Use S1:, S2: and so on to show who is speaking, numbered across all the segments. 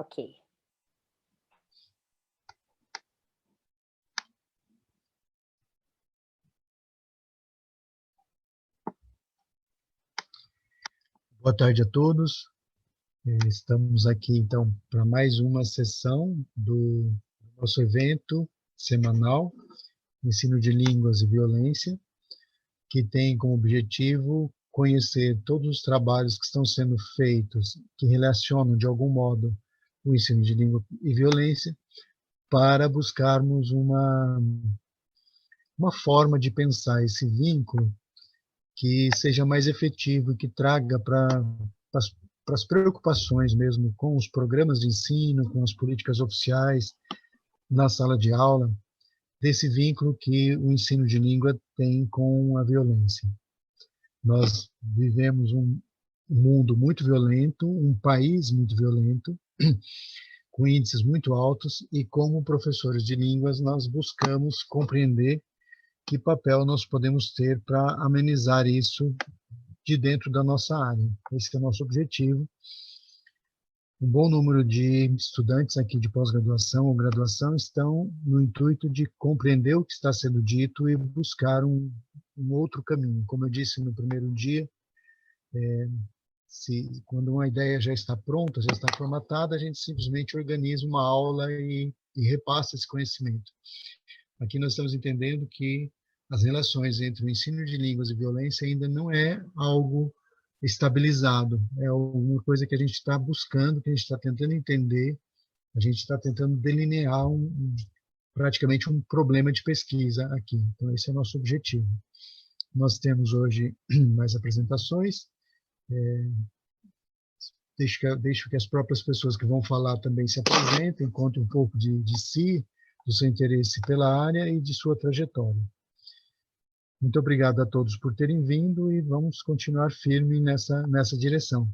S1: Ok.
S2: Boa tarde a todos. Estamos aqui, então, para mais uma sessão do nosso evento semanal, Ensino de Línguas e Violência, que tem como objetivo conhecer todos os trabalhos que estão sendo feitos, que relacionam, de algum modo, o ensino de língua e violência, para buscarmos uma forma de pensar esse vínculo que seja mais efetivo e que traga para as preocupações mesmo com os programas de ensino, com as políticas oficiais na sala de aula, desse vínculo que o ensino de língua tem com a violência. Nós vivemos um mundo muito violento, um país muito violento, com índices muito altos, e como professores de línguas nós buscamos compreender que papel nós podemos ter para amenizar isso de dentro da nossa área. Esse é o nosso objetivo. Um bom número de estudantes aqui de pós-graduação ou graduação estão no intuito de compreender o que está sendo dito e buscar um outro caminho. Como eu disse no primeiro dia, quando uma ideia já está pronta, já está formatada, a gente simplesmente organiza uma aula e repassa esse conhecimento. Aqui nós estamos entendendo que as relações entre o ensino de línguas e violência ainda não é algo estabilizado, é alguma coisa que a gente está buscando, que a gente está tentando entender, a gente está tentando delinear praticamente um problema de pesquisa aqui. Então, esse é o nosso objetivo. Nós temos hoje mais apresentações, deixo que as próprias pessoas que vão falar também se apresentem, contem um pouco de si, do seu interesse pela área e de sua trajetória. Muito obrigado a todos por terem vindo e vamos continuar firme nessa direção.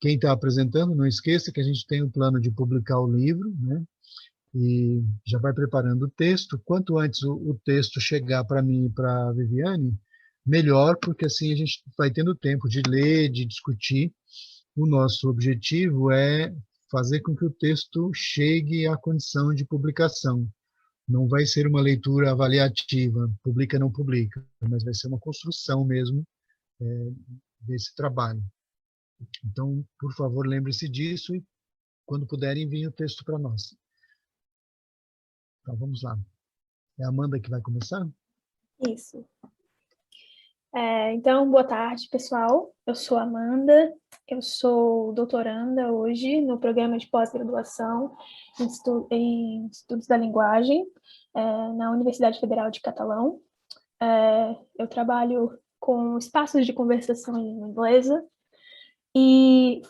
S2: Quem está apresentando, não esqueça que a gente tem o plano de publicar o livro, né? E já vai preparando o texto. Quanto antes o texto chegar para mim e para a Viviane, melhor, porque assim a gente vai tendo tempo de ler, de discutir. O nosso objetivo é fazer com que o texto chegue à condição de publicação. Não vai ser uma leitura avaliativa, publica, não publica, mas vai ser uma construção mesmo desse trabalho. Então, por favor, lembre-se disso e, quando puderem, enviem o texto para nós. Então, vamos lá. É a Amanda que vai começar?
S3: Isso. Então, boa tarde, pessoal. Eu sou a Amanda, eu sou doutoranda hoje no programa de pós-graduação em Estudos da Linguagem, na Universidade Federal de Catalão. Eu trabalho com espaços de conversação em língua inglesa e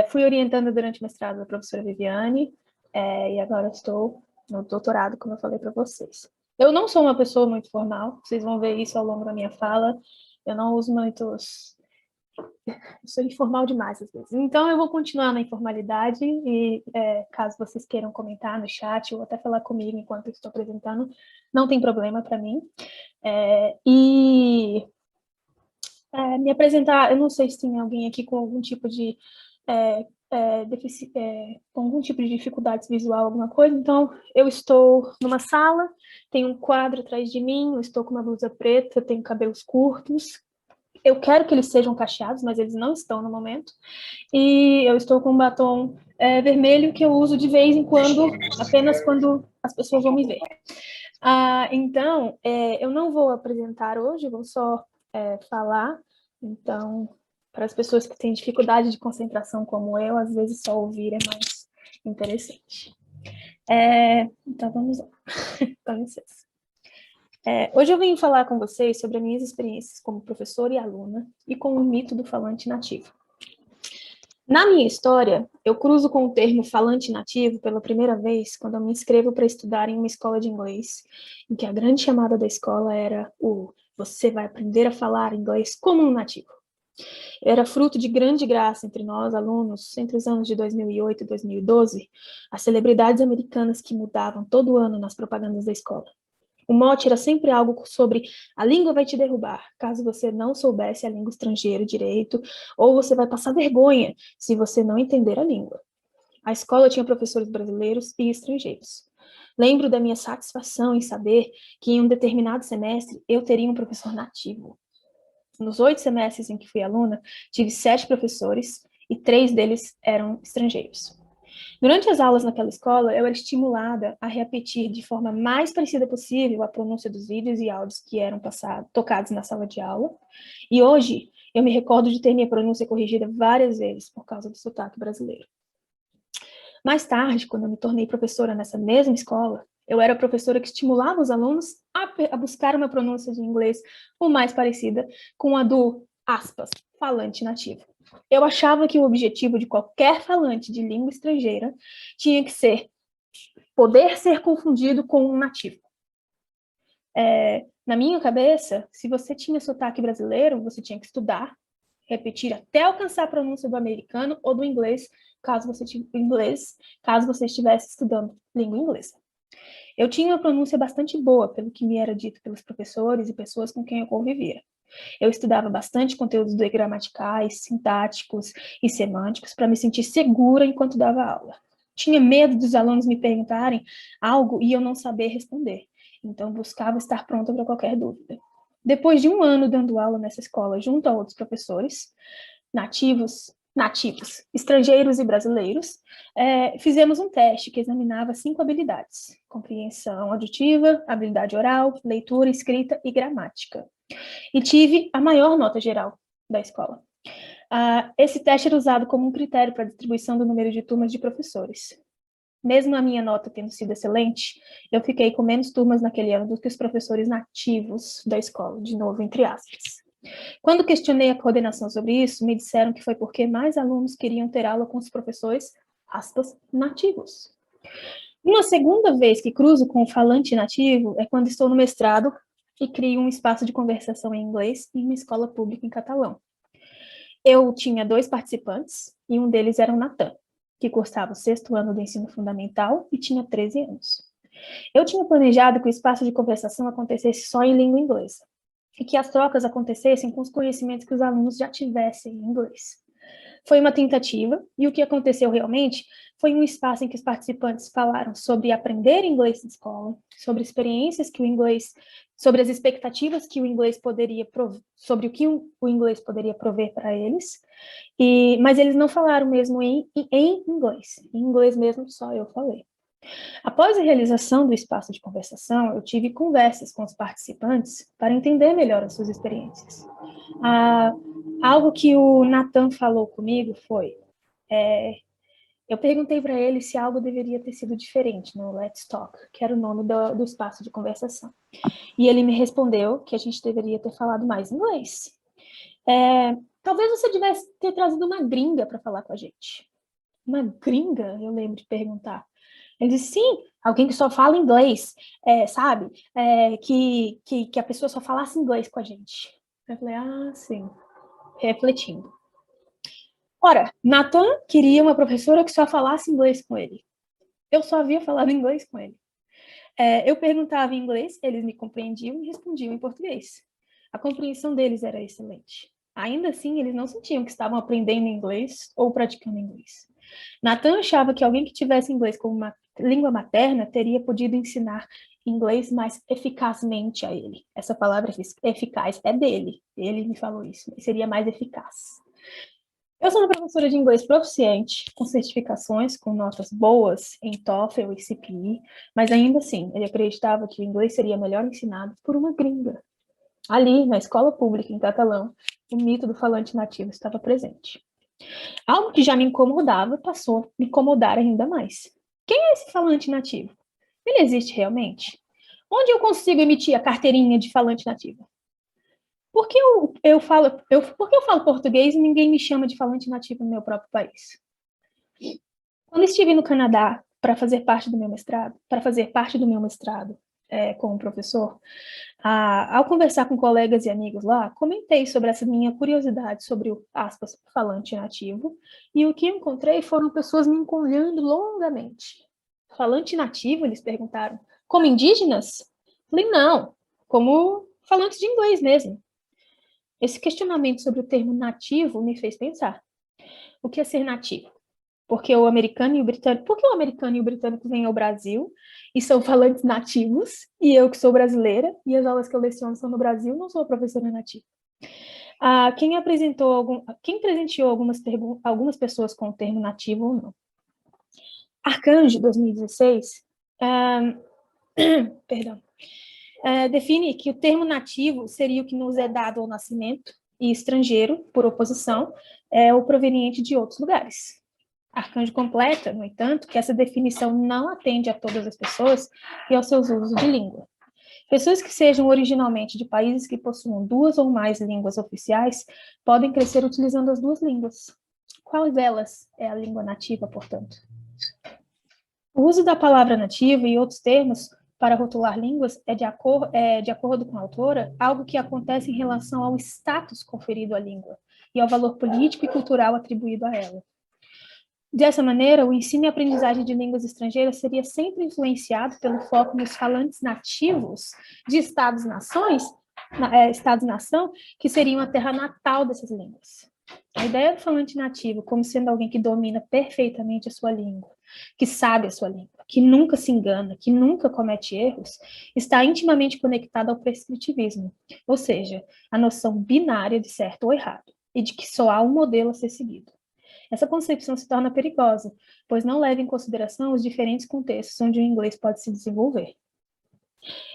S3: fui orientando durante o mestrado da professora Viviane, e agora estou no doutorado, como eu falei para vocês. Eu não sou uma pessoa muito formal, vocês vão ver isso ao longo da minha fala. Eu não uso muitos... Eu sou informal demais, às vezes. Então, eu vou continuar na informalidade e, caso vocês queiram comentar no chat ou até falar comigo enquanto eu estou apresentando, não tem problema para mim. Me apresentar, eu não sei se tem alguém aqui com algum tipo de... com algum tipo de dificuldade visual, alguma coisa. Então, eu estou numa sala, tem um quadro atrás de mim, eu estou com uma blusa preta, tenho cabelos curtos, eu quero que eles sejam cacheados, mas eles não estão no momento, e eu estou com um batom vermelho que eu uso de vez em quando, apenas quando as pessoas vão me ver. Então, eu não vou apresentar hoje, vou só falar. Então, para as pessoas que têm dificuldade de concentração como eu, às vezes só ouvir é mais interessante. Então, vamos lá. Com licença. Hoje eu venho falar com vocês sobre as minhas experiências como professora e aluna e com o mito do falante nativo. Na minha história, eu cruzo com o termo falante nativo pela primeira vez quando eu me inscrevo para estudar em uma escola de inglês, em que a grande chamada da escola era você vai aprender a falar inglês como um nativo. Era fruto de grande graça entre nós, alunos, entre os anos de 2008 e 2012, as celebridades americanas que mudavam todo ano nas propagandas da escola. O mote era sempre algo sobre a língua vai te derrubar, caso você não soubesse a língua estrangeira direito, ou você vai passar vergonha se você não entender a língua. A escola tinha professores brasileiros e estrangeiros. Lembro da minha satisfação em saber que em um determinado semestre eu teria um professor nativo. Nos 8 semestres em que fui aluna, tive 7 professores e 3 deles eram estrangeiros. Durante as aulas naquela escola, eu era estimulada a repetir de forma mais parecida possível a pronúncia dos vídeos e áudios que eram tocados na sala de aula. E hoje, eu me recordo de ter minha pronúncia corrigida várias vezes por causa do sotaque brasileiro. Mais tarde, quando eu me tornei professora nessa mesma escola, eu era a professora que estimulava os alunos a buscar uma pronúncia de inglês o mais parecida com a do, aspas, falante nativo. Eu achava que o objetivo de qualquer falante de língua estrangeira tinha que ser poder ser confundido com um nativo. Na minha cabeça, se você tinha sotaque brasileiro, você tinha que estudar, repetir até alcançar a pronúncia do americano ou do inglês, caso você estivesse estudando língua inglesa. Eu tinha uma pronúncia bastante boa, pelo que me era dito pelos professores e pessoas com quem eu convivia. Eu estudava bastante conteúdos gramaticais, sintáticos e semânticos para me sentir segura enquanto dava aula. Tinha medo dos alunos me perguntarem algo e eu não saber responder, então buscava estar pronta para qualquer dúvida. Depois de um ano dando aula nessa escola junto a outros professores, nativos, estrangeiros e brasileiros, fizemos um teste que examinava 5 habilidades: compreensão auditiva, habilidade oral, leitura, escrita e gramática. E tive a maior nota geral da escola. Esse teste era usado como um critério para a distribuição do número de turmas de professores. Mesmo a minha nota tendo sido excelente, eu fiquei com menos turmas naquele ano do que os professores nativos da escola, de novo, entre aspas. Quando questionei a coordenação sobre isso, me disseram que foi porque mais alunos queriam ter aula com os professores, aspas, nativos. Uma segunda vez que cruzo com o falante nativo é quando estou no mestrado e crio um espaço de conversação em inglês em uma escola pública em catalão. Eu tinha 2 participantes e um deles era o Natan, que cursava o 6º ano do ensino fundamental e tinha 13 anos. Eu tinha planejado que o espaço de conversação acontecesse só em língua inglesa e que as trocas acontecessem com os conhecimentos que os alunos já tivessem em inglês. Foi uma tentativa, e o que aconteceu realmente foi um espaço em que os participantes falaram sobre aprender inglês na escola, sobre experiências que o inglês, sobre as expectativas que o inglês poderia sobre o que o inglês poderia prover para eles, mas eles não falaram mesmo em inglês. Em inglês mesmo só eu falei. Após a realização do espaço de conversação, eu tive conversas com os participantes para entender melhor as suas experiências. Algo que o Natan falou comigo foi, eu perguntei para ele se algo deveria ter sido diferente no Let's Talk, que era o nome do espaço de conversação. E ele me respondeu que a gente deveria ter falado mais inglês. Talvez você devesse ter trazido uma gringa para falar com a gente. Uma gringa? Eu lembro de perguntar. Ele disse, sim, alguém que só fala inglês, sabe? Que a pessoa só falasse inglês com a gente. Eu falei, sim, refletindo. Ora, Natan queria uma professora que só falasse inglês com ele. Eu só havia falado inglês com ele. Eu perguntava em inglês, eles me compreendiam e respondiam em português. A compreensão deles era excelente. Ainda assim, eles não sentiam que estavam aprendendo inglês ou praticando inglês. Natan achava que alguém que tivesse inglês como uma língua materna teria podido ensinar inglês mais eficazmente a ele. Essa palavra eficaz é dele. Ele me falou isso. Seria mais eficaz. Eu sou uma professora de inglês proficiente, com certificações, com notas boas em TOEFL e CPI, mas ainda assim, ele acreditava que o inglês seria melhor ensinado por uma gringa. Ali, na escola pública em catalão, o mito do falante nativo estava presente. Algo que já me incomodava passou a me incomodar ainda mais. Quem é esse falante nativo? Ele existe realmente? Onde eu consigo emitir a carteirinha de falante nativo? Por que eu falo português e ninguém me chama de falante nativo no meu próprio país? Quando estive no Canadá para fazer parte do meu mestrado, como professor, ao conversar com colegas e amigos lá, comentei sobre essa minha curiosidade sobre o, aspas, falante nativo, e o que encontrei foram pessoas me encolhendo longamente. Falante nativo? Eles perguntaram. Como indígenas? Falei, não, como falantes de inglês mesmo. Esse questionamento sobre o termo nativo me fez pensar. O que é ser nativo? Porque o americano e o britânico, porque o americano e o britânico vêm ao Brasil e são falantes nativos, e eu que sou brasileira, e as aulas que eu leciono são no Brasil, não sou professora nativa. Quem presenteou algumas pessoas com o termo nativo ou não? Arcanjo, 2016, perdão, define que o termo nativo seria o que nos é dado ao nascimento, e estrangeiro, por oposição, é o proveniente de outros lugares. Arcanjo completa, no entanto, que essa definição não atende a todas as pessoas e aos seus usos de língua. Pessoas que sejam originalmente de países que possuam 2 ou mais línguas oficiais podem crescer utilizando as 2 línguas. Qual delas é a língua nativa, portanto? O uso da palavra nativa e outros termos para rotular línguas é de acordo com a autora, algo que acontece em relação ao status conferido à língua e ao valor político e cultural atribuído a ela. Dessa maneira, o ensino e aprendizagem de línguas estrangeiras seria sempre influenciado pelo foco nos falantes nativos de Estados-nação, que seriam a terra natal dessas línguas. A ideia do falante nativo como sendo alguém que domina perfeitamente a sua língua, que sabe a sua língua, que nunca se engana, que nunca comete erros, está intimamente conectada ao prescritivismo, ou seja, a noção binária de certo ou errado, e de que só há um modelo a ser seguido. Essa concepção se torna perigosa, pois não leva em consideração os diferentes contextos onde o inglês pode se desenvolver.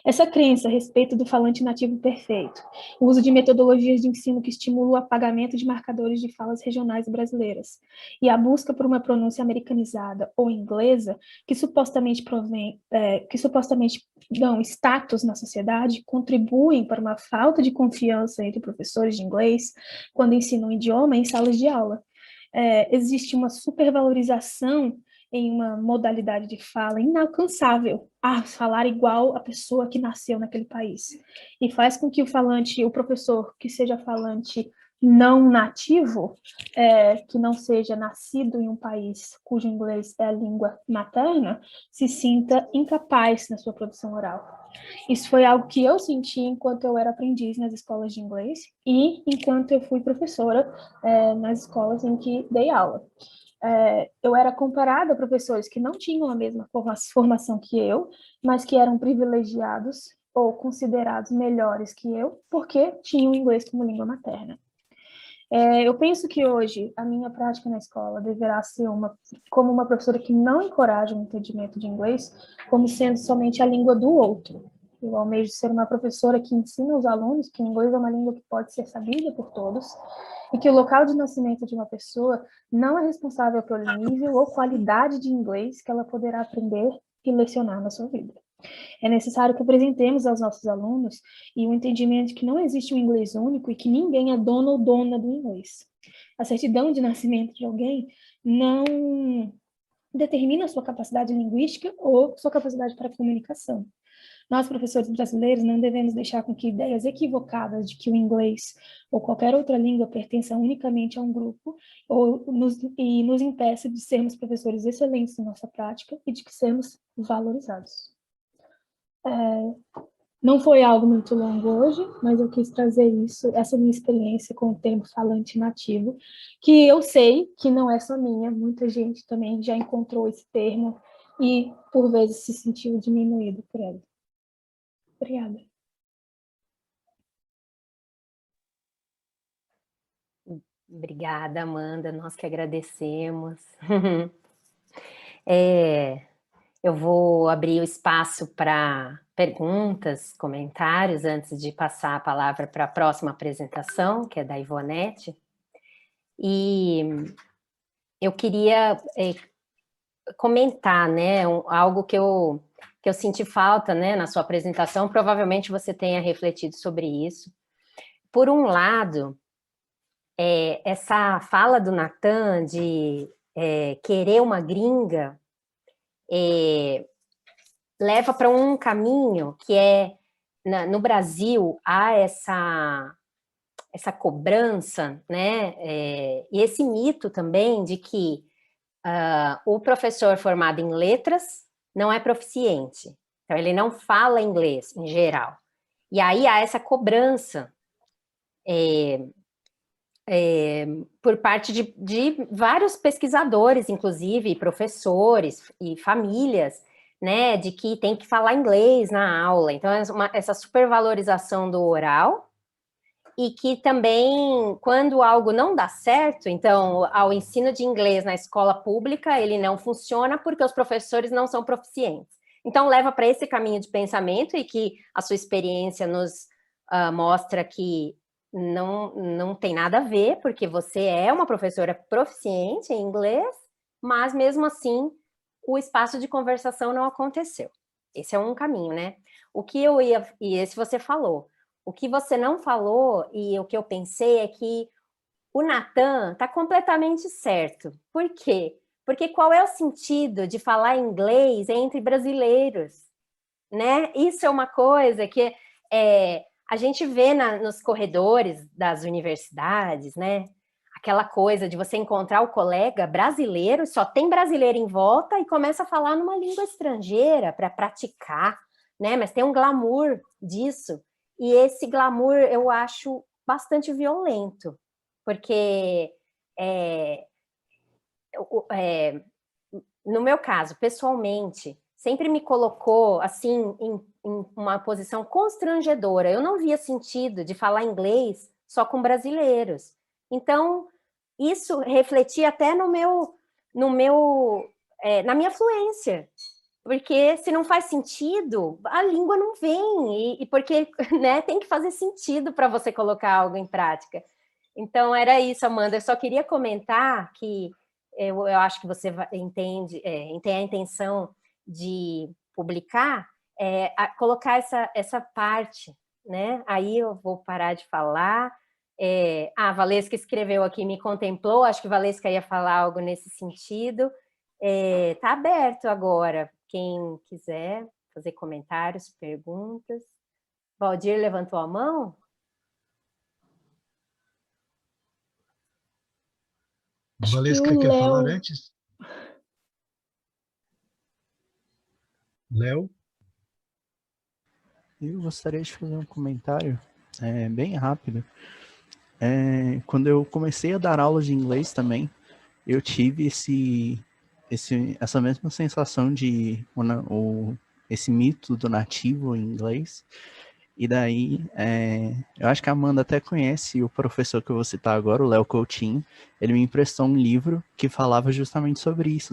S3: Essa crença a respeito do falante nativo perfeito, o uso de metodologias de ensino que estimulam o apagamento de marcadores de falas regionais brasileiras, e a busca por uma pronúncia americanizada ou inglesa que supostamente dão status na sociedade, contribuem para uma falta de confiança entre professores de inglês quando ensinam o idioma em salas de aula. Existe uma supervalorização em uma modalidade de fala inalcançável, falar igual a pessoa que nasceu naquele país. E faz com que o professor que seja falante não nativo, que não seja nascido em um país cujo inglês é a língua materna, se sinta incapaz na sua produção oral. Isso foi algo que eu senti enquanto eu era aprendiz nas escolas de inglês e enquanto eu fui professora nas escolas em que dei aula. Eu era comparada a professores que não tinham a mesma formação que eu, mas que eram privilegiados ou considerados melhores que eu, porque tinham o inglês como língua materna. Eu penso que hoje a minha prática na escola deverá ser como uma professora que não encoraja o entendimento de inglês como sendo somente a língua do outro. Eu almejo ser uma professora que ensina os alunos que o inglês é uma língua que pode ser sabida por todos e que o local de nascimento de uma pessoa não é responsável pelo nível ou qualidade de inglês que ela poderá aprender e lecionar na sua vida. É necessário que apresentemos aos nossos alunos e o entendimento de que não existe um inglês único e que ninguém é dono ou dona do inglês. A certidão de nascimento de alguém não determina a sua capacidade linguística ou sua capacidade para comunicação. Nós, professores brasileiros, não devemos deixar com que ideias equivocadas de que o inglês ou qualquer outra língua pertença unicamente a um grupo e nos impeça de sermos professores excelentes em nossa prática e de que sermos valorizados. Não foi algo muito longo hoje, mas eu quis trazer essa minha experiência com o termo falante nativo, que eu sei que não é só minha, muita gente também já encontrou esse termo e, por vezes, se sentiu diminuído por ele. Obrigada.
S1: Obrigada, Amanda, nós que agradecemos. Eu vou abrir o espaço para perguntas, comentários, antes de passar a palavra para a próxima apresentação, que é da Ivonete. E eu queria comentar, né, algo que eu senti falta, né, na sua apresentação, provavelmente você tenha refletido sobre isso. Por um lado, essa fala do Natan de querer uma gringa, leva para um caminho que no Brasil há essa cobrança, né, e esse mito também de que o professor formado em letras não é proficiente, então ele não fala inglês em geral, e aí há essa cobrança por parte de vários pesquisadores, inclusive professores e famílias, né, de que tem que falar inglês na aula. Então, essa supervalorização do oral, e que também, quando algo não dá certo, então, ao ensino de inglês na escola pública, ele não funciona porque os professores não são proficientes. Então, leva para esse caminho de pensamento, e que a sua experiência nos mostra que não tem nada a ver, porque você é uma professora proficiente em inglês, mas mesmo assim, o espaço de conversação não aconteceu. Esse é um caminho, né? E esse você falou. O que você não falou, e o que eu pensei, é que o Natan está completamente certo. Por quê? Porque qual é o sentido de falar inglês entre brasileiros? Né? Isso é uma coisa que a gente vê nos corredores das universidades, né? Aquela coisa de você encontrar o colega brasileiro, só tem brasileiro em volta e começa a falar numa língua estrangeira para praticar, né? Mas tem um glamour disso. E esse glamour eu acho bastante violento, porque no meu caso, pessoalmente, sempre me colocou assim em uma posição constrangedora. Eu não via sentido de falar inglês só com brasileiros. Então, isso refletia até na minha fluência. Porque se não faz sentido, a língua não vem, e porque, né, tem que fazer sentido para você colocar algo em prática. Então, era isso, Amanda. Eu só queria comentar que eu acho que você tem a intenção de publicar, colocar essa parte, né? Aí eu vou parar de falar. A Valesca escreveu aqui, me contemplou, acho que Valesca ia falar algo nesse sentido. Tá aberto agora, quem quiser fazer comentários, perguntas. Valdir levantou a mão?
S2: Valesca quer falar antes? Léo?
S4: Eu gostaria de fazer um comentário bem rápido. Quando eu comecei a dar aulas de inglês também, eu tive essa mesma sensação de esse mito do nativo em inglês. E daí, eu acho que a Amanda até conhece o professor que eu vou citar agora, o Léo Coutinho. Ele me emprestou um livro que falava justamente sobre isso,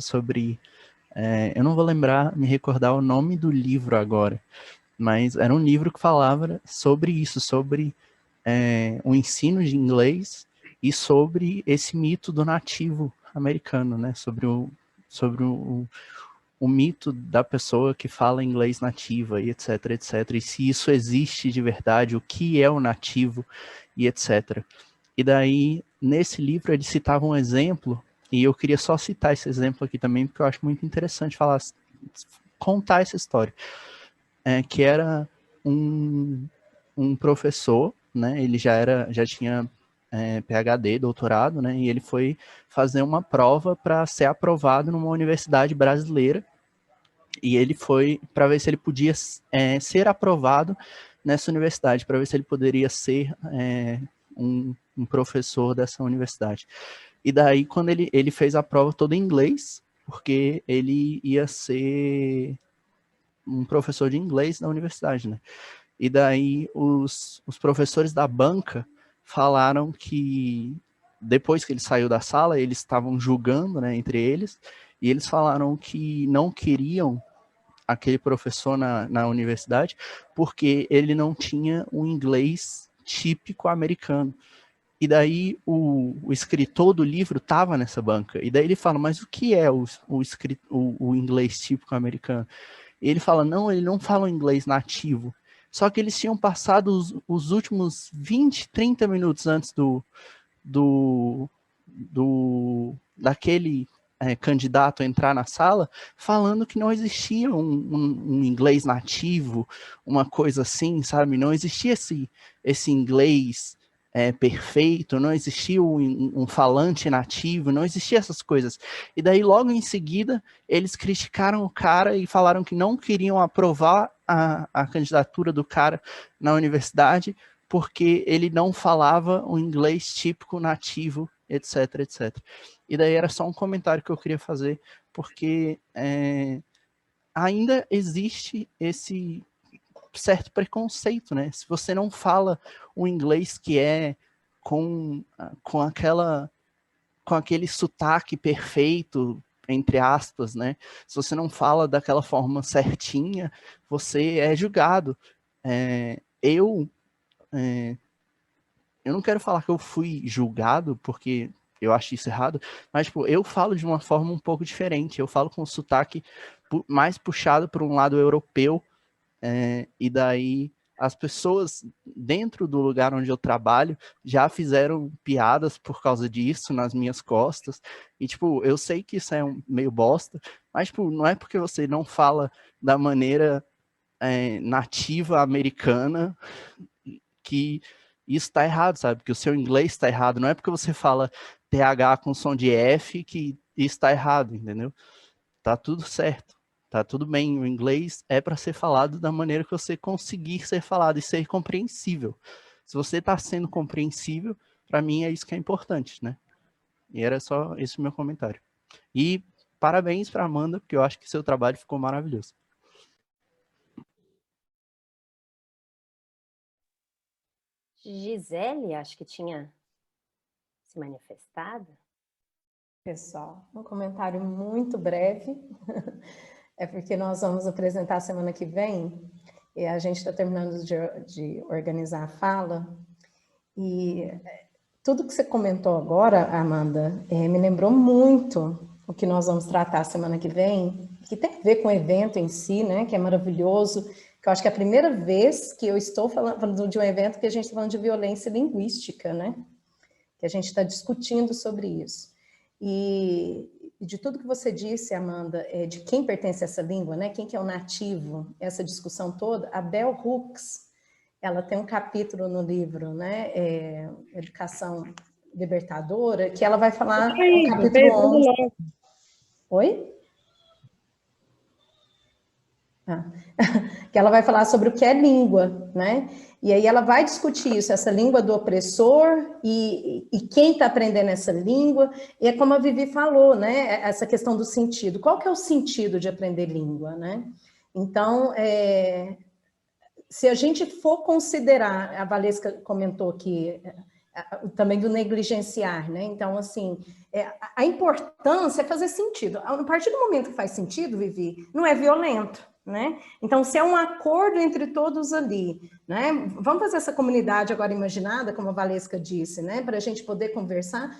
S4: eu não vou me recordar o nome do livro agora, mas era um livro que falava sobre isso, sobre o ensino de inglês e sobre esse mito do nativo americano, né? Sobre o mito da pessoa que fala inglês nativa e etc, etc. E se isso existe de verdade, o que é o nativo e etc. E daí, nesse livro, ele citava um exemplo, e eu queria só citar esse exemplo aqui também, porque eu acho muito interessante contar essa história. Que era um professor, né? Ele já tinha PhD, doutorado, né? E ele foi fazer uma prova para ser aprovado numa universidade brasileira. E ele foi para ver se ele podia ser aprovado nessa universidade, para ver se ele poderia ser um professor dessa universidade. E daí, quando ele fez a prova toda em inglês, porque ele ia ser um professor de inglês na universidade, né? E daí os professores da banca falaram que depois que ele saiu da sala, eles estavam julgando, né, entre eles, e eles falaram que não queriam aquele professor na universidade porque ele não tinha um inglês típico americano. E daí o escritor do livro estava nessa banca. E daí ele fala, mas o que é o inglês típico americano? E ele fala, não, ele não fala o inglês nativo. Só que eles tinham passado os últimos 20, 30 minutos antes daquele candidato entrar na sala, falando que não existia um inglês nativo, uma coisa assim, sabe? Não existia esse inglês perfeito, não existia um falante nativo, não existia essas coisas. E daí, logo em seguida, eles criticaram o cara e falaram que não queriam aprovar a candidatura do cara na universidade, porque ele não falava o inglês típico nativo, etc, etc. E daí era só um comentário que eu queria fazer, porque ainda existe esse certo preconceito, né? Se você não fala o inglês que é com aquele sotaque perfeito, entre aspas, né? Se você não fala daquela forma certinha, você é julgado. Eu não quero falar que eu fui julgado, porque eu acho isso errado, mas tipo, eu falo de uma forma um pouco diferente. Eu falo com um sotaque mais puxado para um lado europeu, e daí as pessoas dentro do lugar onde eu trabalho já fizeram piadas por causa disso nas minhas costas, e tipo, eu sei que isso é meio bosta, mas tipo, não é porque você não fala da maneira nativa americana que isso tá errado, sabe? Que o seu inglês tá errado, não é porque você fala TH com som de F que isso tá errado, entendeu? Tá tudo certo. Tá tudo bem, o inglês é para ser falado da maneira que você conseguir ser falado e ser compreensível. Se você está sendo compreensível, para mim é isso que é importante, né? E era só esse o meu comentário. E parabéns para Amanda, porque eu acho que seu trabalho ficou maravilhoso.
S1: Gisele, acho que tinha se manifestado.
S5: Pessoal, um comentário muito breve, é porque nós vamos apresentar semana que vem, e a gente está terminando de organizar a fala, e tudo que você comentou agora, Amanda, me lembrou muito o que nós vamos tratar semana que vem, que tem a ver com o evento em si, né, que é maravilhoso, que eu acho que é a primeira vez que eu estou falando de um evento que a gente está falando de violência linguística, né, que a gente está discutindo sobre isso. E de tudo que você disse, Amanda, de quem pertence a essa língua, né? Quem que é o nativo, essa discussão toda, a Bell Hooks, ela tem um capítulo no livro, né? Educação Libertadora, que ela vai falar no capítulo 11. Oi? Que ela vai falar sobre o que é língua, né? E aí ela vai discutir isso, essa língua do opressor e quem está aprendendo essa língua, e é como a Vivi falou, né? Essa questão do sentido. Qual que é o sentido de aprender língua, né? Então, se a gente for considerar, a Valesca comentou aqui, também do negligenciar, né? Então, assim, a importância é fazer sentido. A partir do momento que faz sentido, Vivi, não é violento. Né? Então, se é um acordo entre todos ali, né? Vamos fazer essa comunidade agora imaginada, como a Valesca disse, né? Para a gente poder conversar,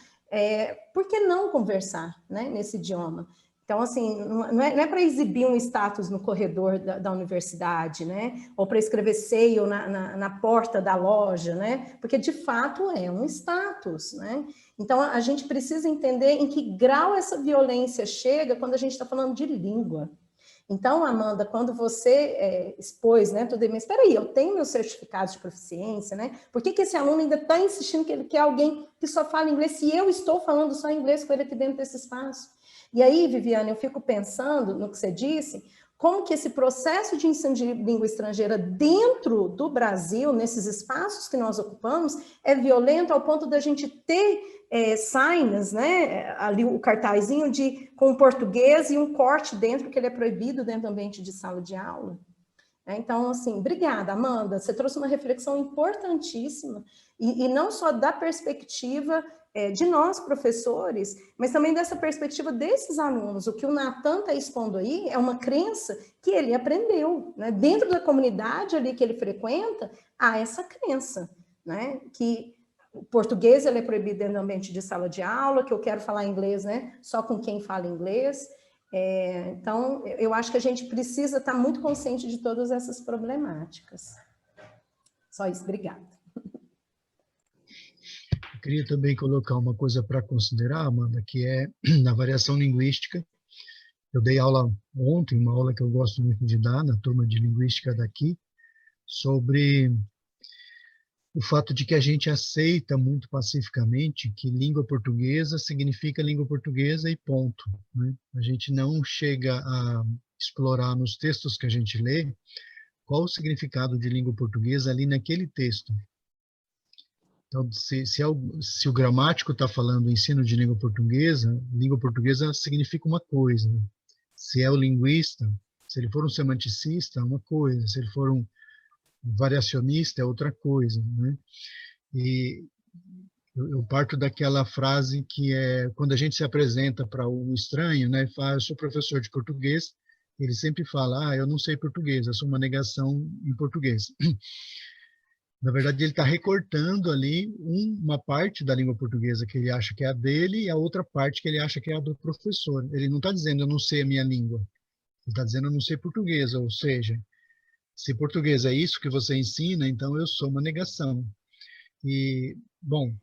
S5: por que não conversar, né? Nesse idioma? Então, assim, não é para exibir um status no corredor da universidade, né? Ou para escrever seio na porta da loja, né? Porque, de fato, é um status, né? Então, a gente precisa entender em que grau essa violência chega quando a gente está falando de língua. Então, Amanda, quando você expôs, né, tudo bem, mas espera aí, eu tenho meu certificado de proficiência, né? Por que esse aluno ainda está insistindo que ele quer alguém que só fala inglês, se eu estou falando só inglês com ele aqui dentro desse espaço? E aí, Viviane, eu fico pensando no que você disse, como que esse processo de ensino de língua estrangeira dentro do Brasil, nesses espaços que nós ocupamos, é violento ao ponto da gente ter signs, né, ali o cartazinho com português e um corte dentro, que ele é proibido dentro do ambiente de sala de aula. Então, assim, obrigada, Amanda, você trouxe uma reflexão importantíssima, e não só da perspectiva de nós, professores, mas também dessa perspectiva desses alunos. O que o Natan está expondo aí é uma crença que ele aprendeu, né? Dentro da comunidade ali que ele frequenta, há essa crença, né? Que o português ele é proibido dentro do ambiente de sala de aula, que eu quero falar inglês, né? Só com quem fala inglês. Então, eu acho que a gente precisa estar muito consciente de todas essas problemáticas. Só isso, obrigada.
S2: Eu queria também colocar uma coisa para considerar, Amanda, que é na variação linguística. Eu dei aula ontem, uma aula que eu gosto muito de dar na turma de linguística daqui, sobre o fato de que a gente aceita muito pacificamente que língua portuguesa significa língua portuguesa e ponto, né? A gente não chega a explorar nos textos que a gente lê qual o significado de língua portuguesa ali naquele texto. Então, se o gramático está falando ensino de língua portuguesa significa uma coisa. Se é o linguista, se ele for um semanticista, é uma coisa. Se ele for um variacionista, é outra coisa, né? E eu parto daquela frase que é, quando a gente se apresenta para um estranho, né, fala, eu sou professor de português, ele sempre fala, eu não sei português, eu sou uma negação em português. Na verdade, ele está recortando ali uma parte da língua portuguesa que ele acha que é a dele e a outra parte que ele acha que é a do professor. Ele não está dizendo, eu não sei a minha língua. Ele está dizendo, eu não sei português, ou seja, se português é isso que você ensina, então eu sou uma negação. E, bom,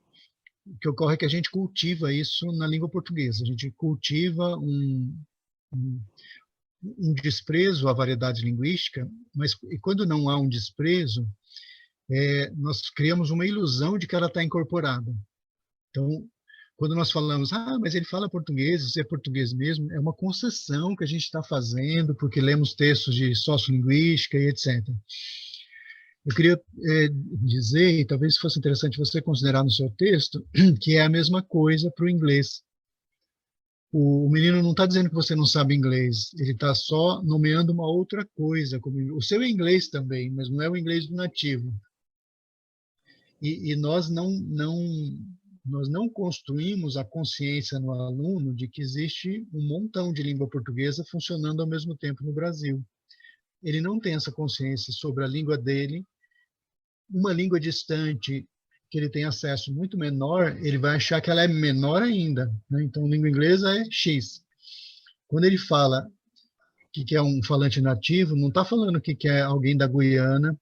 S2: o que ocorre é que a gente cultiva isso na língua portuguesa. A gente cultiva um desprezo à variedade linguística, mas e quando não há um desprezo, nós criamos uma ilusão de que ela está incorporada. Então, quando nós falamos, mas ele fala português, isso é português mesmo, é uma concessão que a gente está fazendo, porque lemos textos de sociolinguística e etc. Eu queria dizer, e talvez fosse interessante você considerar no seu texto, que é a mesma coisa para o inglês. O menino não está dizendo que você não sabe inglês, ele está só nomeando uma outra coisa. O seu é inglês também, mas não é o inglês do nativo. E nós não construímos a consciência no aluno de que existe um montão de língua portuguesa funcionando ao mesmo tempo no Brasil. Ele não tem essa consciência sobre a língua dele. Uma língua distante, que ele tem acesso muito menor, ele vai achar que ela é menor ainda, né? Então, a língua inglesa é X. Quando ele fala que é um falante nativo, não está falando que é alguém da Guiana,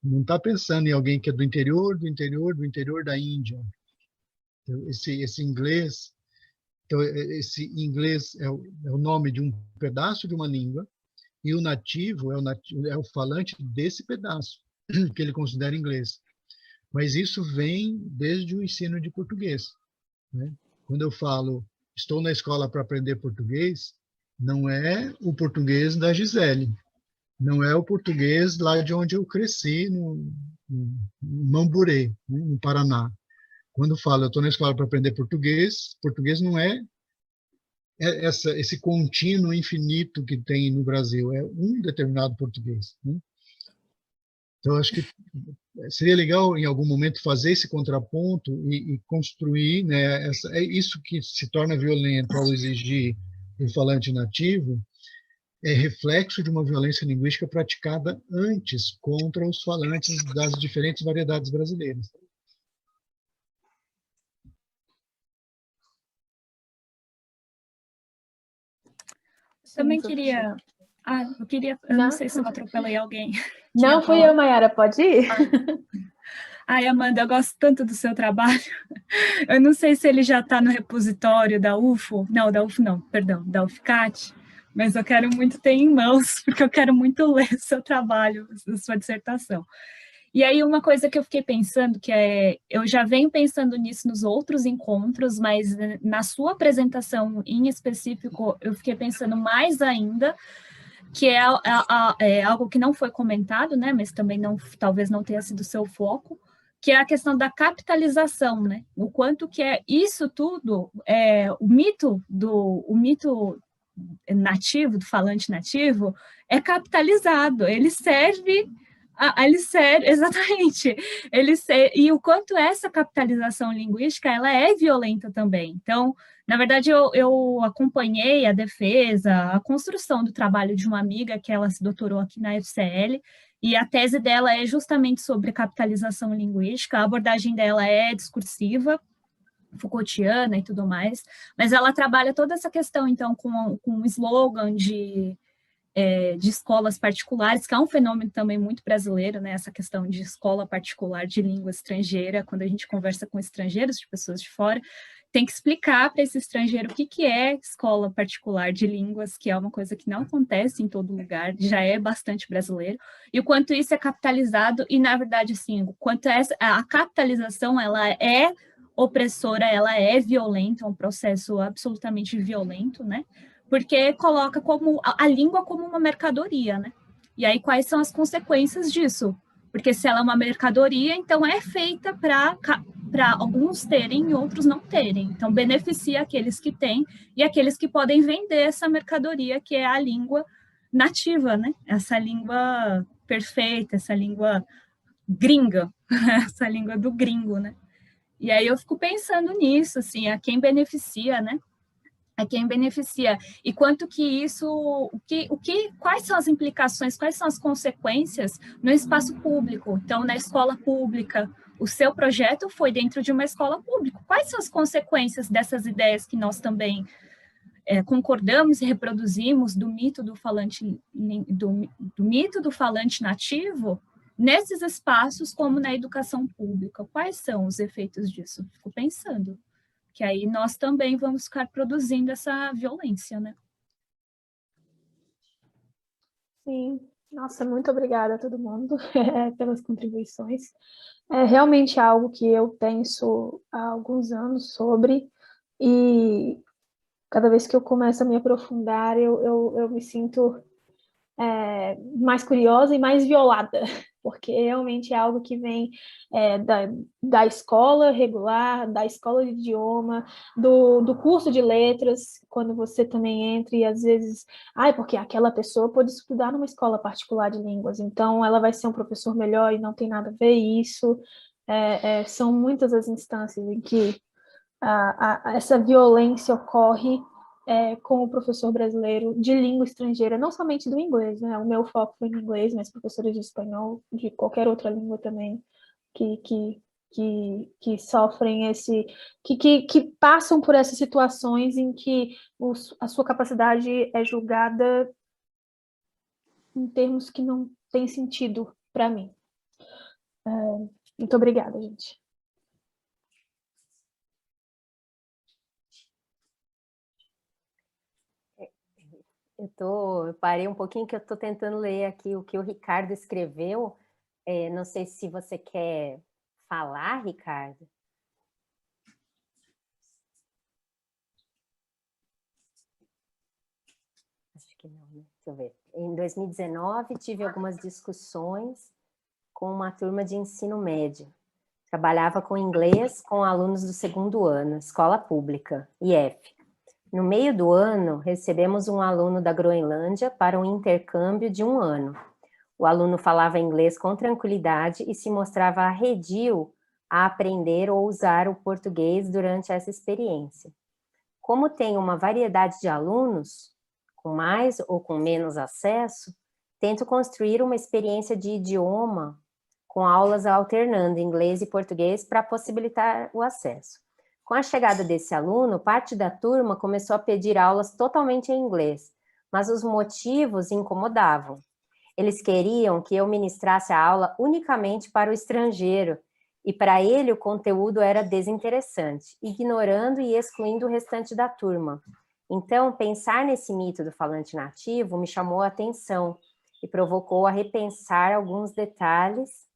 S2: não está pensando em alguém que é do interior da Índia. Então, esse inglês é o nome de um pedaço de uma língua, e o nativo é o falante desse pedaço, que ele considera inglês. Mas isso vem desde o ensino de português, né? Quando eu falo, estou na escola para aprender português, não é o português da Gisele, não é o português lá de onde eu cresci, no Mamburê, né, no Paraná. Quando eu falo, eu estou na escola para aprender português, português não é esse contínuo infinito que tem no Brasil, é um determinado português, né? Então, acho que seria legal, em algum momento, fazer esse contraponto e construir, né, isso que se torna violento ao exigir o falante nativo, é reflexo de uma violência linguística praticada antes contra os falantes das diferentes variedades brasileiras.
S6: Também queria... eu não sei se eu atropelei alguém.
S3: Não, fui eu, Mayara, pode ir?
S6: Amanda, eu gosto tanto do seu trabalho. Eu não sei se ele já está no repositório da UFO. Não, da UFO não, perdão, da UFCAT. Mas eu quero muito ter em mãos, porque eu quero muito ler o seu trabalho, a sua dissertação. E aí uma coisa que eu fiquei pensando, eu já venho pensando nisso nos outros encontros, mas na sua apresentação em específico, eu fiquei pensando mais ainda, que é algo que não foi comentado, né, mas também talvez não tenha sido seu foco, que é a questão da capitalização, né? O quanto que é isso tudo, o mito nativo, do falante nativo, é capitalizado, ele serve, exatamente, e o quanto essa capitalização linguística, ela é violenta também. Então, na verdade, eu acompanhei a defesa, a construção do trabalho de uma amiga que ela se doutorou aqui na FCL, e a tese dela é justamente sobre capitalização linguística, a abordagem dela é discursiva, Foucaultiana e tudo mais, mas ela trabalha toda essa questão, então, com um slogan de escolas particulares, que é um fenômeno também muito brasileiro, né, essa questão de escola particular de língua estrangeira, quando a gente conversa com estrangeiros, de pessoas de fora, tem que explicar para esse estrangeiro o que é escola particular de línguas, que é uma coisa que não acontece em todo lugar, já é bastante brasileiro, e o quanto isso é capitalizado, e na verdade, assim, o quanto a capitalização, ela é opressora, ela é violenta, é um processo absolutamente violento, né? Porque coloca a língua como uma mercadoria, né? E aí, quais são as consequências disso? Porque se ela é uma mercadoria, então é feita para alguns terem e outros não terem. Então, beneficia aqueles que têm e aqueles que podem vender essa mercadoria, que é a língua nativa, né? Essa língua perfeita, essa língua gringa, essa língua do gringo, né? E aí eu fico pensando nisso, assim, a quem beneficia, né? A quem beneficia. E quanto que isso, quais são as implicações, quais são as consequências no espaço público? Então, na escola pública, o seu projeto foi dentro de uma escola pública. Quais são as consequências dessas ideias que nós também concordamos e reproduzimos do mito do falante nativo nesses espaços, como na educação pública? Quais são os efeitos disso? Fico pensando. Que aí nós também vamos ficar produzindo essa violência, né?
S3: Sim, nossa, muito obrigada a todo mundo pelas contribuições. É realmente algo que eu penso há alguns anos sobre, e cada vez que eu começo a me aprofundar, eu me sinto mais curiosa e mais violada, porque realmente é algo que vem da escola regular, da escola de idioma, do curso de letras, quando você também entra e às vezes, porque aquela pessoa pode estudar numa escola particular de línguas, então ela vai ser um professor melhor e não tem nada a ver isso. São muitas as instâncias em que essa violência ocorre com o professor brasileiro de língua estrangeira, não somente do inglês, né? O meu foco foi no inglês, mas professores de espanhol, de qualquer outra língua também, que sofrem que passam por essas situações em que a sua capacidade é julgada em termos que não têm sentido para mim. Muito obrigada, gente.
S1: Eu parei um pouquinho que eu estou tentando ler aqui o que o Ricardo escreveu. Não sei se você quer falar, Ricardo. Acho que não, né? Deixa eu ver. Em 2019, tive algumas discussões com uma turma de ensino médio. Trabalhava com inglês com alunos do segundo ano, escola pública, IF. No meio do ano, recebemos um aluno da Groenlândia para um intercâmbio de 1 ano. O aluno falava inglês com tranquilidade e se mostrava arredio a aprender ou usar o português durante essa experiência. Como tem uma variedade de alunos, com mais ou com menos acesso, tento construir uma experiência de idioma com aulas alternando inglês e português para possibilitar o acesso. Com a chegada desse aluno, parte da turma começou a pedir aulas totalmente em inglês, mas os motivos incomodavam. Eles queriam que eu ministrasse a aula unicamente para o estrangeiro, e para ele o conteúdo era desinteressante, ignorando e excluindo o restante da turma. Então, pensar nesse mito do falante nativo me chamou a atenção e provocou a repensar alguns detalhes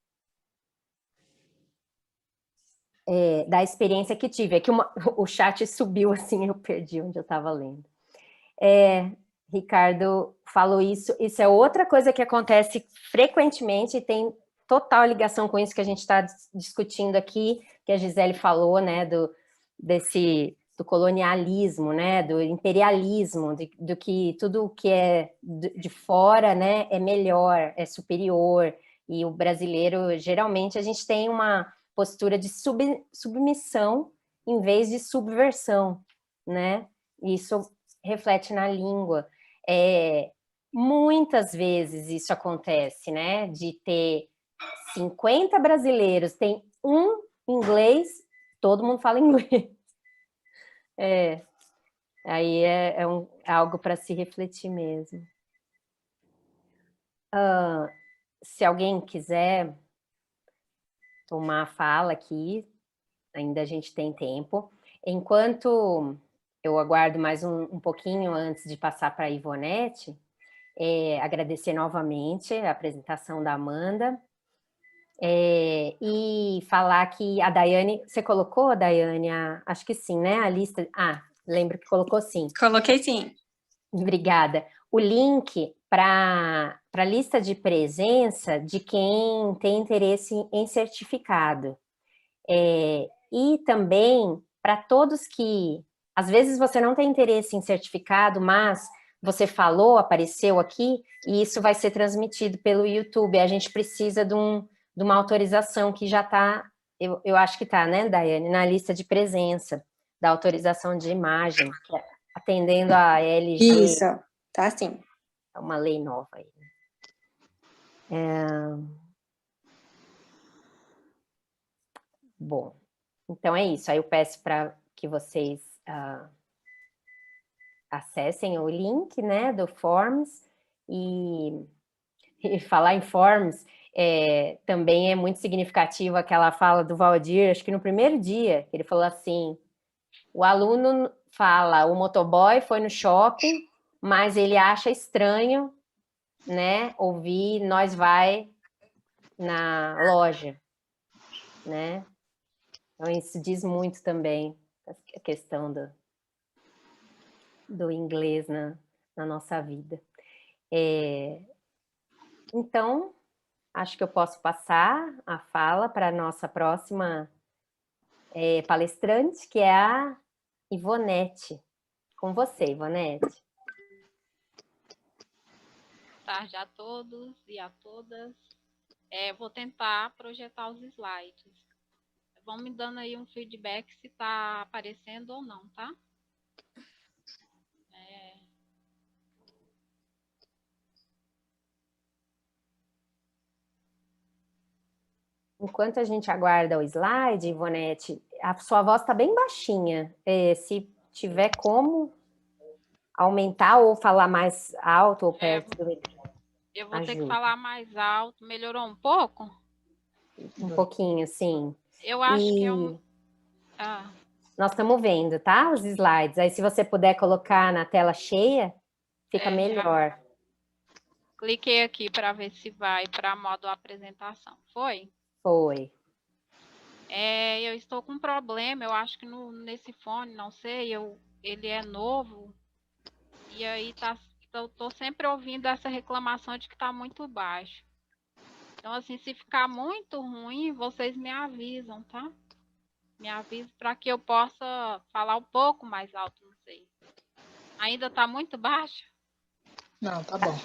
S1: da experiência que tive. É que o chat subiu assim, eu perdi onde eu estava lendo. Ricardo falou isso é outra coisa que acontece frequentemente e tem total ligação com isso que a gente está discutindo aqui, que a Gisele falou, né, do colonialismo, né, do imperialismo, do que tudo que é de fora, né, é melhor, é superior, e o brasileiro, geralmente, a gente tem uma postura de submissão em vez de subversão, né, isso reflete na língua. Muitas vezes isso acontece, né, de ter 50 brasileiros, tem um inglês, todo mundo fala inglês. Aí é algo para se refletir mesmo. Se alguém quiser tomar a fala aqui, ainda a gente tem tempo. Enquanto eu aguardo mais um pouquinho antes de passar para a Ivonete, agradecer novamente a apresentação da Amanda, e falar que a Daiane, você colocou, Daiane, acho que sim, né? A lista, lembro que colocou sim.
S7: Coloquei sim.
S1: Obrigada. O link para a lista de presença de quem tem interesse em certificado. E também para todos que, às vezes você não tem interesse em certificado, mas você falou, apareceu aqui, e isso vai ser transmitido pelo YouTube. A gente precisa de uma autorização que já está, eu acho que está, né, Daiane, na lista de presença, da autorização de imagem, que é atendendo a LG.
S7: Isso, tá sim.
S1: É uma lei nova aí. Bom, então é isso. Aí eu peço para que vocês acessem o link, né, do Forms, e falar em Forms também é muito significativo aquela fala do Valdir, acho que no primeiro dia, ele falou assim, o aluno fala, o motoboy foi no shopping, mas ele acha estranho, né, ouvir nós vai na loja, né? Então isso diz muito também a questão do inglês na nossa vida. Então, acho que eu posso passar a fala para a nossa próxima palestrante, que é a Ivonete. Com você, Ivonete.
S8: Boa tarde a todos e a todas. Vou tentar projetar os slides. Vão me dando aí um feedback se está aparecendo ou não, tá?
S1: Enquanto a gente aguarda o slide, Ivonete, a sua voz está bem baixinha. Se tiver como aumentar ou falar mais alto ou perto do microfone.
S8: Eu vou ter que falar mais alto. Melhorou um pouco?
S1: Um pouquinho, sim.
S8: Eu acho que
S1: nós estamos vendo, tá? Os slides. Aí, se você puder colocar na tela cheia, fica melhor.
S8: Cliquei aqui para ver se vai para modo apresentação. Foi?
S1: Foi.
S8: Eu estou com um problema, eu acho que nesse fone, não sei, ele é novo. E aí eu tô sempre ouvindo essa reclamação de que está muito baixo. Então, assim, se ficar muito ruim, vocês me avisam, tá? Me avisam para que eu possa falar um pouco mais alto, não sei. Ainda está muito baixo?
S7: Não, tá bom.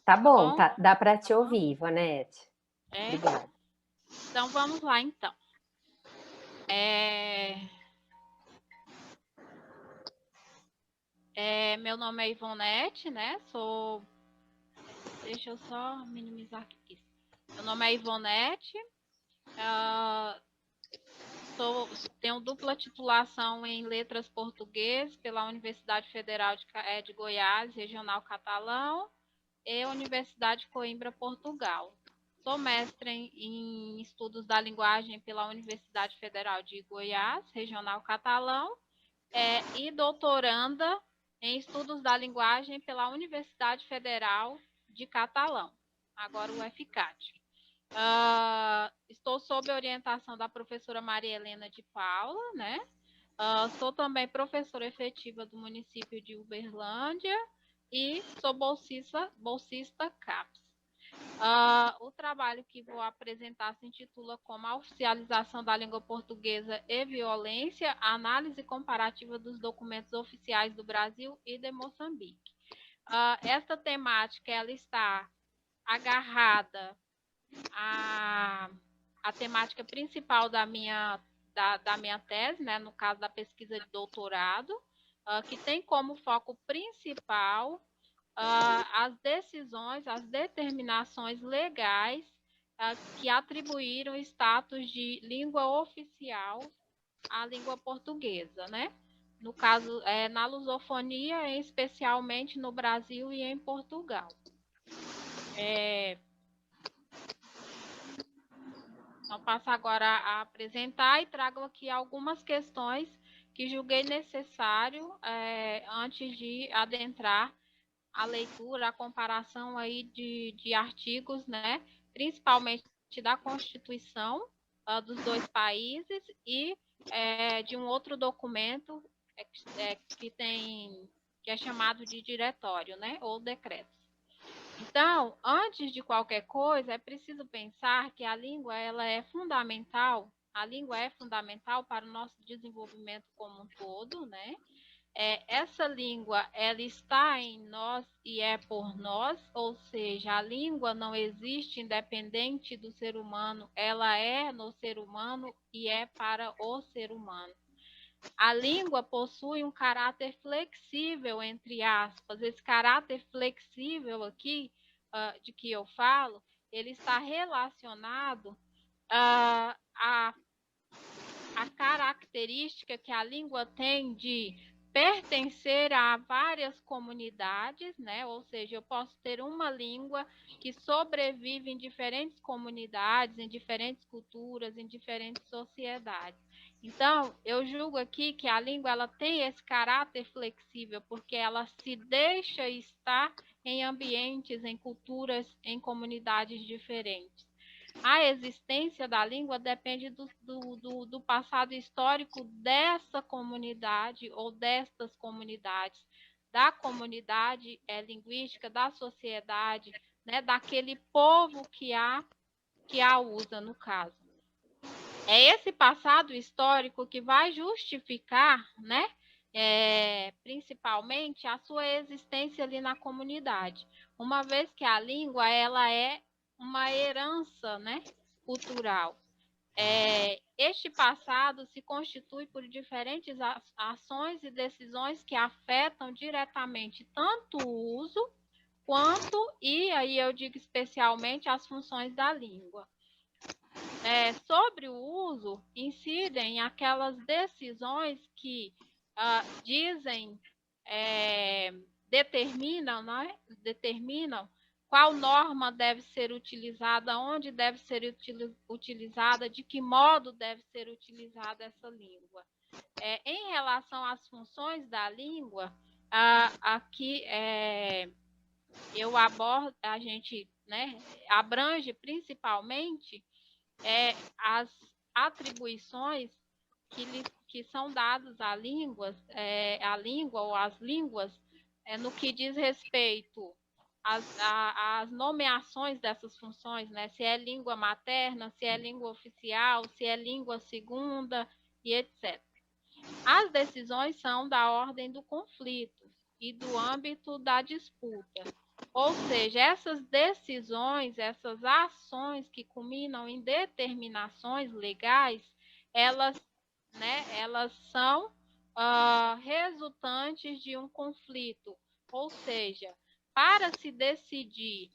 S1: Tá bom, dá para te ouvir, Ivonete. Obrigada.
S8: Então, vamos lá, então. Meu nome é Ivonete, né? Deixa eu só minimizar aqui. Meu nome é Ivonete. Tenho dupla titulação em Letras Português pela Universidade Federal de Goiás, Regional Catalão, e Universidade de Coimbra, Portugal. Sou mestre em Estudos da Linguagem pela Universidade Federal de Goiás, Regional Catalão, e doutoranda em Estudos da Linguagem pela Universidade Federal de Catalão, agora o UFCAT. Estou sob a orientação da professora Maria Helena de Paula, né? Sou também professora efetiva do município de Uberlândia e sou bolsista CAPES. O trabalho que vou apresentar se intitula como a oficialização da língua portuguesa e violência, análise comparativa dos documentos oficiais do Brasil e de Moçambique. Esta temática ela está agarrada à temática principal da minha tese, né, no caso da pesquisa de doutorado, que tem como foco principal as decisões, as determinações legais que atribuíram status de língua oficial à língua portuguesa, né? No caso, na lusofonia, especialmente no Brasil e em Portugal. Então, passo agora a apresentar e trago aqui algumas questões que julguei necessário antes de adentrar a leitura, a comparação aí de artigos, né, principalmente da Constituição dos dois países e de um outro documento que é chamado de diretório, né, ou decretos. Então, antes de qualquer coisa, é preciso pensar que a língua ela é fundamental, a língua é fundamental para o nosso desenvolvimento como um todo, né? Essa língua, ela está em nós e é por nós, ou seja, a língua não existe independente do ser humano, ela é no ser humano e é para o ser humano. A língua possui um caráter flexível, entre aspas. Esse caráter flexível aqui, de que eu falo, ele está relacionado à característica que a língua tem de pertencer a várias comunidades, né? Ou seja, eu posso ter uma língua que sobrevive em diferentes comunidades, em diferentes culturas, em diferentes sociedades. Então, eu julgo aqui que a língua ela tem esse caráter flexível, porque ela se deixa estar em ambientes, em culturas, em comunidades diferentes. A existência da língua depende do passado histórico dessa comunidade ou destas comunidades, da comunidade linguística, da sociedade, né, daquele povo que a usa, no caso. É esse passado histórico que vai justificar, né, principalmente a sua existência ali na comunidade, uma vez que a língua ela é uma herança, né, cultural. Este passado se constitui por diferentes ações e decisões que afetam diretamente tanto o uso quanto, e aí eu digo especialmente, as funções da língua. Sobre o uso, incidem aquelas decisões que dizem, determinam, né? Determinam qual norma deve ser utilizada, onde deve ser utilizada, de que modo deve ser utilizada essa língua. Em relação às funções da língua, aqui eu abordo, a gente, né, abrange principalmente as atribuições que são dadas à língua ou às línguas, no que diz respeito às nomeações dessas funções, né? Se é língua materna, se é língua oficial, se é língua segunda e etc. As decisões são da ordem do conflito e do âmbito da disputa. Ou seja, essas decisões, essas ações que culminam em determinações legais, elas são resultantes de um conflito. Ou seja, para se decidir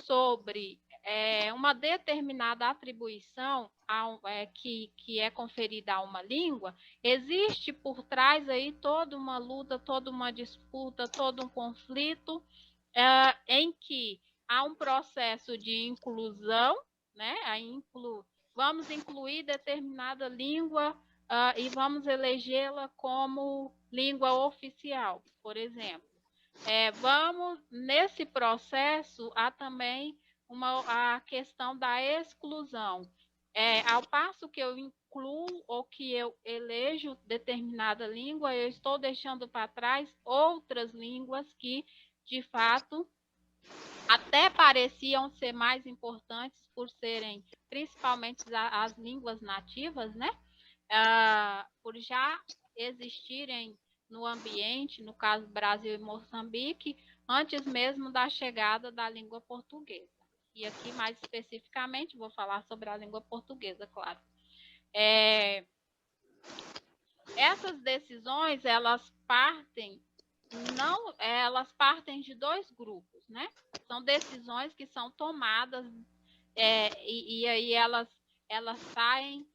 S8: sobre uma determinada atribuição que é conferida a uma língua, existe por trás aí toda uma luta, toda uma disputa, todo um conflito, em que há um processo de inclusão, né? Vamos incluir determinada língua e vamos elegê-la como língua oficial, por exemplo. Nesse processo, há também a questão da exclusão. Ao passo que eu incluo ou que eu elejo determinada língua, eu estou deixando para trás outras línguas que, de fato, até pareciam ser mais importantes por serem principalmente as línguas nativas, né? Por já existirem no ambiente, no caso Brasil e Moçambique, antes mesmo da chegada da língua portuguesa. E aqui, mais especificamente, vou falar sobre a língua portuguesa, claro. Essas decisões, elas partem de dois grupos, né? São decisões que são tomadas e aí elas saem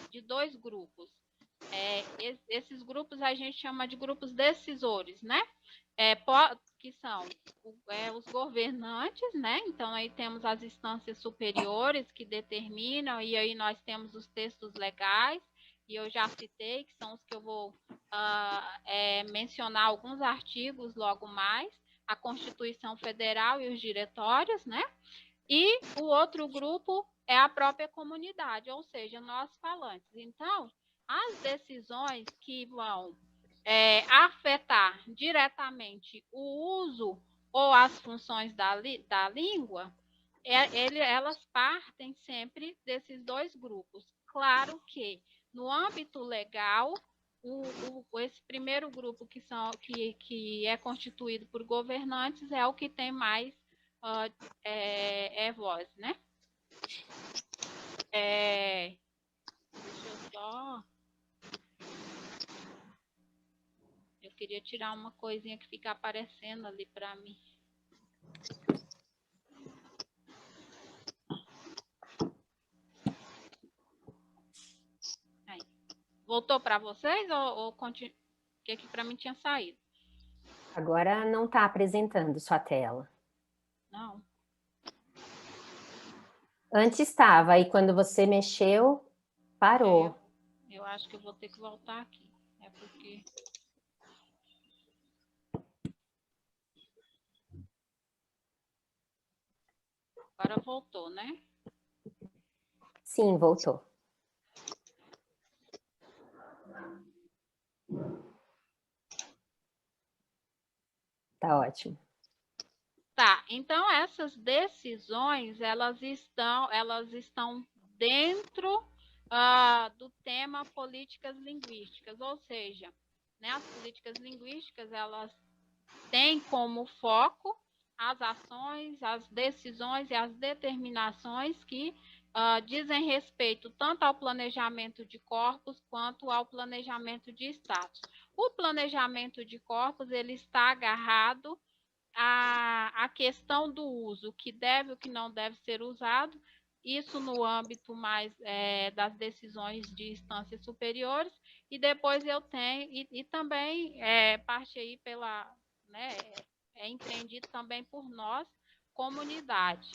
S8: de dois grupos. Esses grupos a gente chama de grupos decisores, né? Que são os governantes, né? Então, aí temos as instâncias superiores que determinam, e aí nós temos os textos legais, e eu já citei, que são os que eu vou mencionar alguns artigos logo mais, a Constituição Federal e os diretórios, né? E o outro grupo é a própria comunidade, ou seja, nós falantes. Então, as decisões que vão afetar diretamente o uso ou as funções da língua, elas partem sempre desses dois grupos. Claro que, no âmbito legal, esse primeiro grupo que é constituído por governantes é o que tem mais voz, né? Deixa eu só... Eu queria tirar uma coisinha que fica aparecendo ali para mim. Aí. Voltou para vocês ou continua? Porque aqui para mim tinha saído.
S1: Agora não está apresentando sua tela.
S8: Não.
S1: Antes estava, aí quando você mexeu, parou.
S8: Eu acho que eu vou ter que voltar aqui. É porque... Agora voltou, né?
S1: Sim, voltou. Tá ótimo.
S8: Tá, então essas decisões, elas estão dentro do tema políticas linguísticas, ou seja, né, as políticas linguísticas, elas têm como foco as ações, as decisões e as determinações que dizem respeito tanto ao planejamento de corpos quanto ao planejamento de status. O planejamento de corpos, ele está agarrado à questão do uso, o que deve e o que não deve ser usado, isso no âmbito mais das decisões de instâncias superiores, e depois eu tenho, e também parte aí pela, né, é empreendido também por nós, comunidade.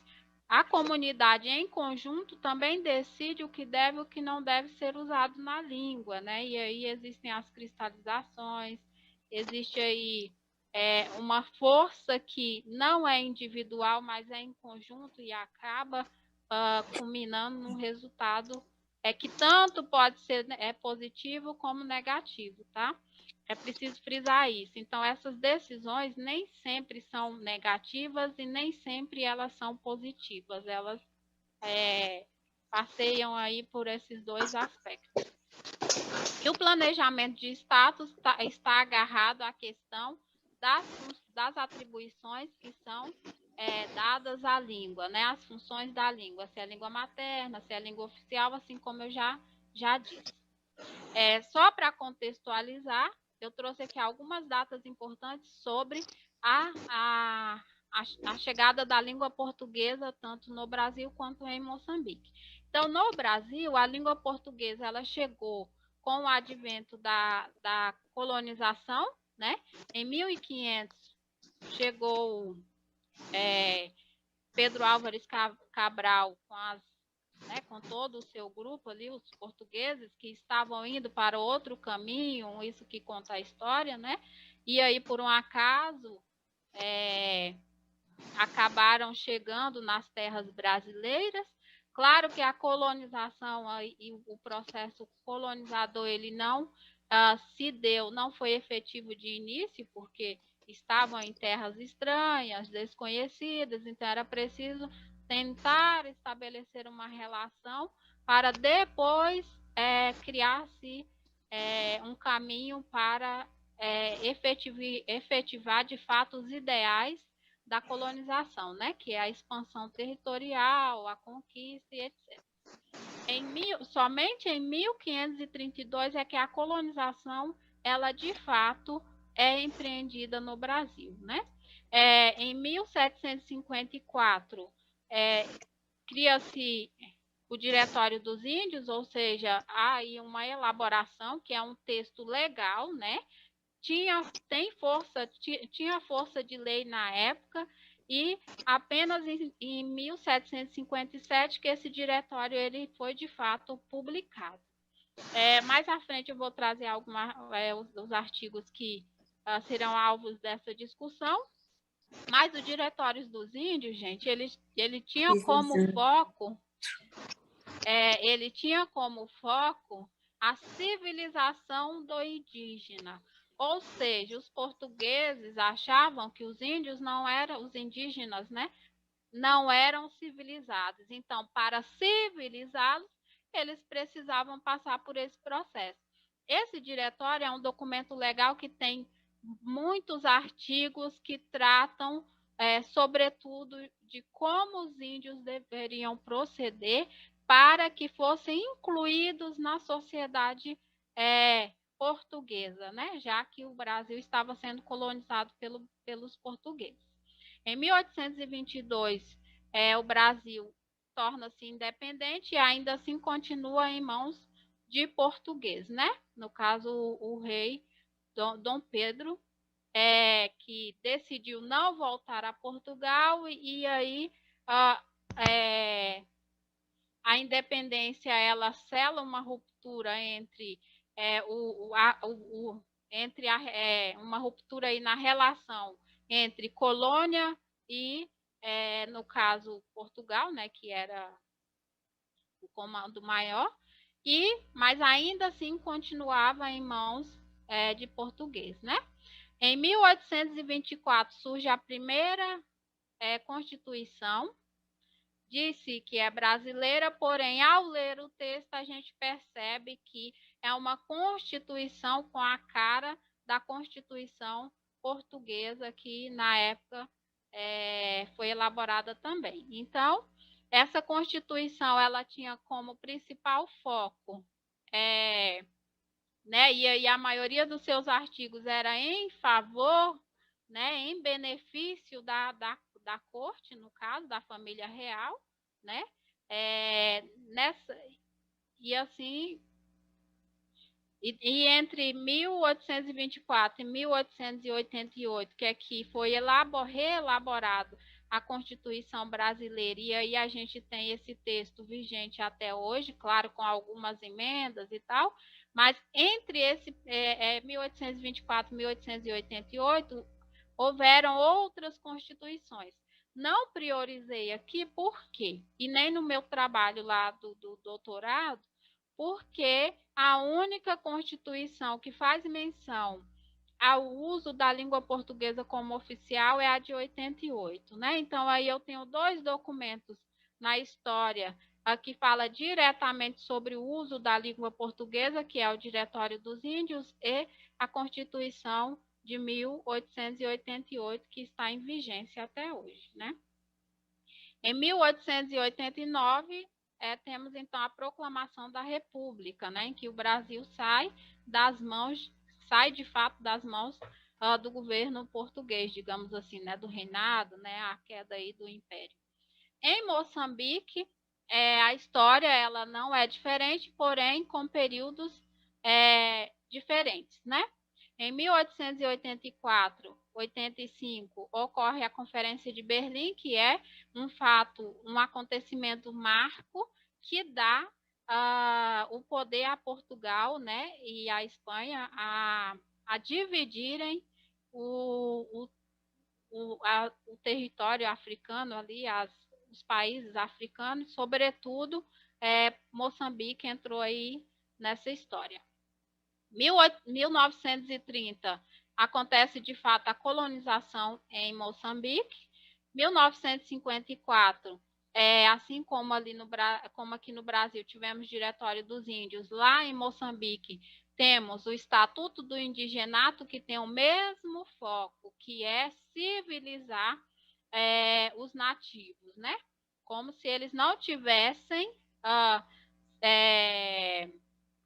S8: A comunidade em conjunto também decide o que deve e o que não deve ser usado na língua, né? E aí existem as cristalizações, existe aí uma força que não é individual, mas é em conjunto e acaba culminando num resultado que tanto pode ser positivo como negativo, tá? É preciso frisar isso. Então, essas decisões nem sempre são negativas e nem sempre elas são positivas. Elas passeiam aí por esses dois aspectos. E o planejamento de status está agarrado à questão das atribuições que são dadas à língua, né? As funções da língua, se é língua materna, se é língua oficial, assim como eu já disse. Só para contextualizar, eu trouxe aqui algumas datas importantes sobre a chegada da língua portuguesa, tanto no Brasil quanto em Moçambique. Então, no Brasil, a língua portuguesa ela chegou com o advento da colonização, né? Em 1500, chegou Pedro Álvares Cabral com todo o seu grupo ali, os portugueses que estavam indo para outro caminho, isso que conta a história, né? E aí, por um acaso, acabaram chegando nas terras brasileiras. Claro que a colonização e o processo colonizador, ele não se deu, não foi efetivo de início, porque estavam em terras estranhas, desconhecidas, então era preciso tentar estabelecer uma relação para depois criar-se um caminho para efetivar de fato os ideais da colonização, né? Que é a expansão territorial, a conquista e etc. Somente em 1532 é que a colonização, ela de fato é empreendida no Brasil, né? Em 1754, cria-se o Diretório dos Índios, ou seja, há aí uma elaboração, que é um texto legal, né? Tinha força de lei na época, e apenas em 1757 que esse diretório ele foi de fato publicado. Mais à frente eu vou trazer os artigos que serão alvos dessa discussão, mas o Diretório dos Índios, gente, ele tinha como foco a civilização do indígena, Ou seja, os portugueses achavam que os índios não eram, os indígenas, né, não eram civilizados. Então, para civilizá-los, eles precisavam passar por esse processo. Esse diretório é um documento legal que tem muitos artigos que tratam, sobretudo, de como os índios deveriam proceder para que fossem incluídos na sociedade portuguesa, né? Já que o Brasil estava sendo colonizado pelos portugueses. Em 1822, o Brasil torna-se independente e ainda assim continua em mãos de português, né? No caso, o rei Dom Pedro, que decidiu não voltar a Portugal e aí a independência ela sela uma ruptura entre uma ruptura aí na relação entre colônia e, no caso, Portugal, né, que era o comando maior, mas ainda assim continuava em mãos de português, né? Em 1824 surge a primeira Constituição, disse que é brasileira, porém, ao ler o texto, a gente percebe que é uma Constituição com a cara da Constituição portuguesa, que na época foi elaborada também. Então, essa Constituição ela tinha como principal foco, né, e a maioria dos seus artigos era em favor, né, em benefício da corte, no caso, da família real, né? E assim, entre 1824 e 1888, que aqui foi reelaborado a Constituição brasileira, e aí a gente tem esse texto vigente até hoje, claro, com algumas emendas e tal, mas entre 1824 e 1888, houveram outras constituições. Não priorizei aqui, por quê? E nem no meu trabalho lá do doutorado, porque a única constituição que faz menção ao uso da língua portuguesa como oficial é a de 88, né? Então, aí eu tenho 2 documentos na história que fala diretamente sobre o uso da língua portuguesa, que é o Diretório dos Índios e a Constituição de 1888, que está em vigência até hoje, né? Em 1889, temos então a proclamação da República, né, em que o Brasil sai de fato das mãos do governo português, digamos assim, né, do reinado, né, a queda aí do Império. Em Moçambique, a história ela não é diferente, porém com períodos diferentes, né? Em 1884, 85, ocorre a Conferência de Berlim, que é um acontecimento marco que dá o poder a Portugal, né, e a Espanha a dividirem o território africano ali, os países africanos, sobretudo Moçambique entrou aí nessa história. 1930 acontece de fato a colonização em Moçambique. 1954, assim como aqui no Brasil tivemos Diretório dos Índios, lá em Moçambique temos o Estatuto do Indigenato, que tem o mesmo foco, que é civilizar os nativos, né? Como se eles não tivessem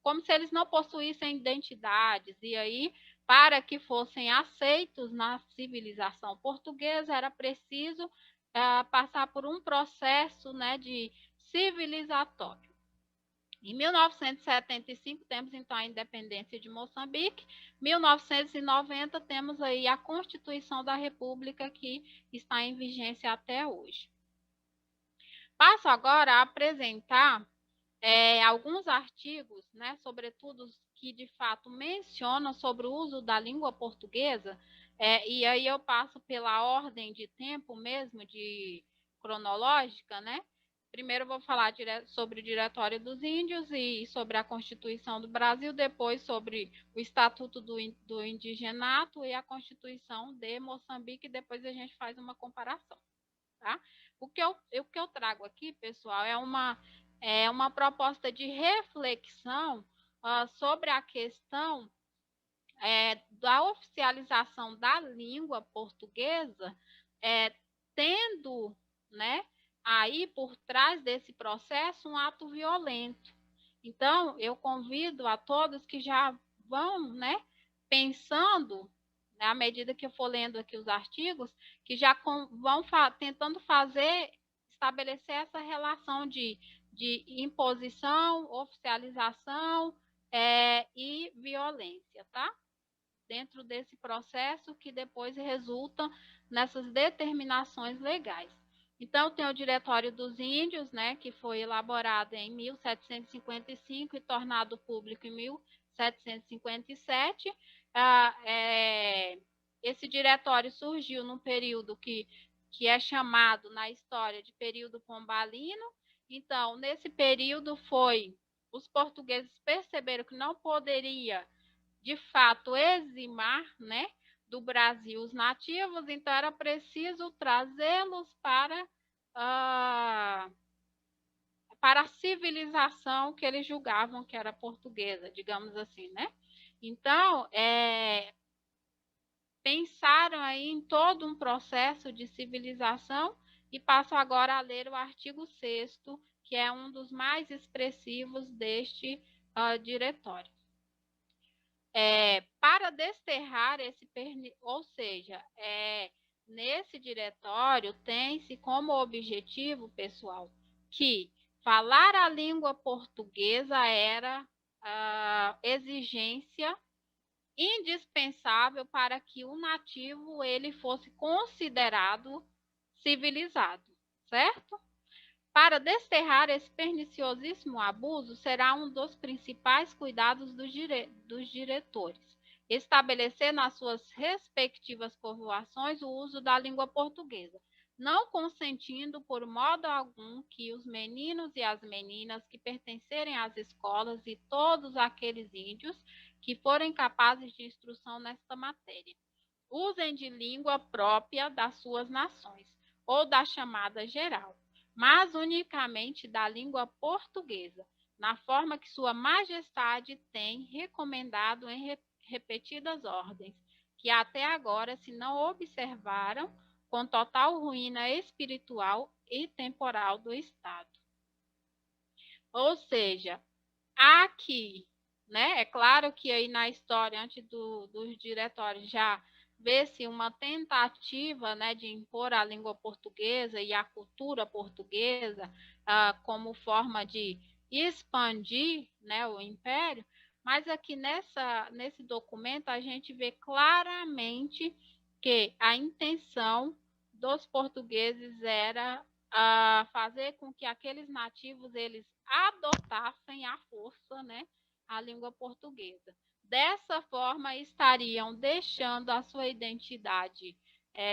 S8: como se eles não possuíssem identidades, e aí, para que fossem aceitos na civilização portuguesa, era preciso passar por um processo, né, de civilizatório. Em 1975, temos então a independência de Moçambique. 1990, temos aí a Constituição da República, que está em vigência até hoje. Passo agora a apresentar alguns artigos, né, sobretudo que de fato mencionam sobre o uso da língua portuguesa, e aí eu passo pela ordem de tempo mesmo, de cronológica, né? Primeiro eu vou falar sobre o Diretório dos Índios e sobre a Constituição do Brasil, depois sobre o Estatuto do Indigenato e a Constituição de Moçambique, e depois a gente faz uma comparação. Tá? O que eu trago aqui, pessoal, é uma proposta de reflexão sobre a questão da oficialização da língua portuguesa, tendo, né, aí por trás desse processo um ato violento. Então, eu convido a todos que já vão, né, pensando, né, à medida que eu for lendo aqui os artigos, que já vão tentando estabelecer essa relação de imposição, oficialização e violência, tá? Dentro desse processo que depois resulta nessas determinações legais. Então, tem o Diretório dos Índios, né, que foi elaborado em 1755 e tornado público em 1757. Esse diretório surgiu num período que é chamado na história de período pombalino. Então, nesse período os portugueses perceberam que não poderia, de fato, eximar, né, do Brasil os nativos, então era preciso trazê-los para a civilização que eles julgavam que era portuguesa, digamos assim, né? Então, pensaram aí em todo um processo de civilização e passo agora a ler o artigo 6º, que é um dos mais expressivos deste diretório. Para desterrar ou seja, nesse diretório tem-se como objetivo, pessoal, que falar a língua portuguesa era a exigência indispensável para que o nativo ele fosse considerado civilizado, certo? Para desterrar esse perniciosíssimo abuso, será um dos principais cuidados dos diretores estabelecer nas suas respectivas povoações o uso da língua portuguesa, não consentindo por modo algum que os meninos e as meninas que pertencerem às escolas e todos aqueles índios que forem capazes de instrução nesta matéria usem de língua própria das suas nações ou da chamada geral, mas unicamente da língua portuguesa, na forma que Sua Majestade tem recomendado em repetidas ordens, que até agora se não observaram, com total ruína espiritual e temporal do Estado. Ou seja, aqui, né, é claro que aí na história, antes dos diretórios, já vê-se uma tentativa, né, de impor a língua portuguesa e a cultura portuguesa como forma de expandir, né, o império, mas aqui nesse documento a gente vê claramente que a intenção dos portugueses era fazer com que aqueles nativos eles adotassem à força, né, a língua portuguesa. Dessa forma, estariam deixando a sua identidade,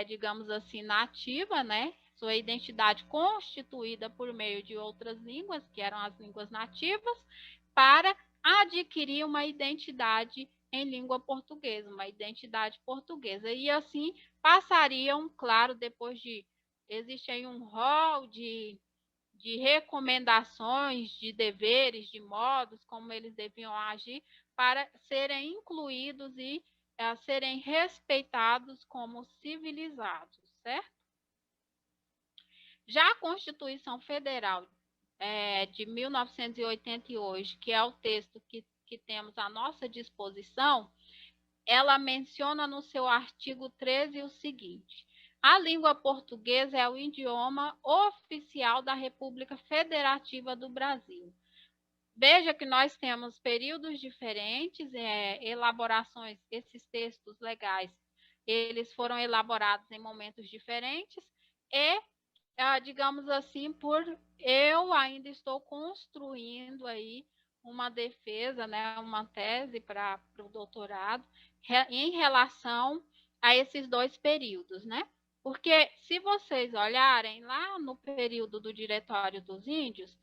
S8: digamos assim, nativa, né? Sua identidade constituída por meio de outras línguas, que eram as línguas nativas, para adquirir uma identidade em língua portuguesa, uma identidade portuguesa. E assim passariam, claro, depois de... Existe aí um rol de recomendações, de deveres, de modos, como eles deviam agir, para serem incluídos e serem respeitados como civilizados, certo? Já a Constituição Federal de 1988, que é o texto que temos à nossa disposição, ela menciona no seu artigo 13 o seguinte: a língua portuguesa é o idioma oficial da República Federativa do Brasil. Veja que nós temos períodos diferentes, elaborações, esses textos legais, eles foram elaborados em momentos diferentes e, digamos assim, eu ainda estou construindo aí uma defesa, né, uma tese para o doutorado em relação a esses dois períodos, né? Porque se vocês olharem lá no período do Diretório dos Índios,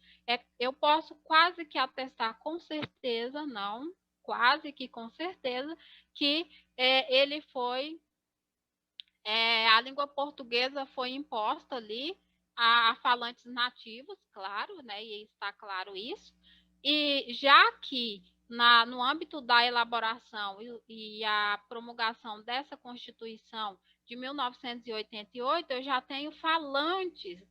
S8: eu posso quase que atestar com certeza, não, quase que com certeza, que ele foi, a língua portuguesa foi imposta ali a falantes nativos, claro, né, e está claro isso, e já que no âmbito da elaboração e a promulgação dessa Constituição de 1988, eu já tenho falantes,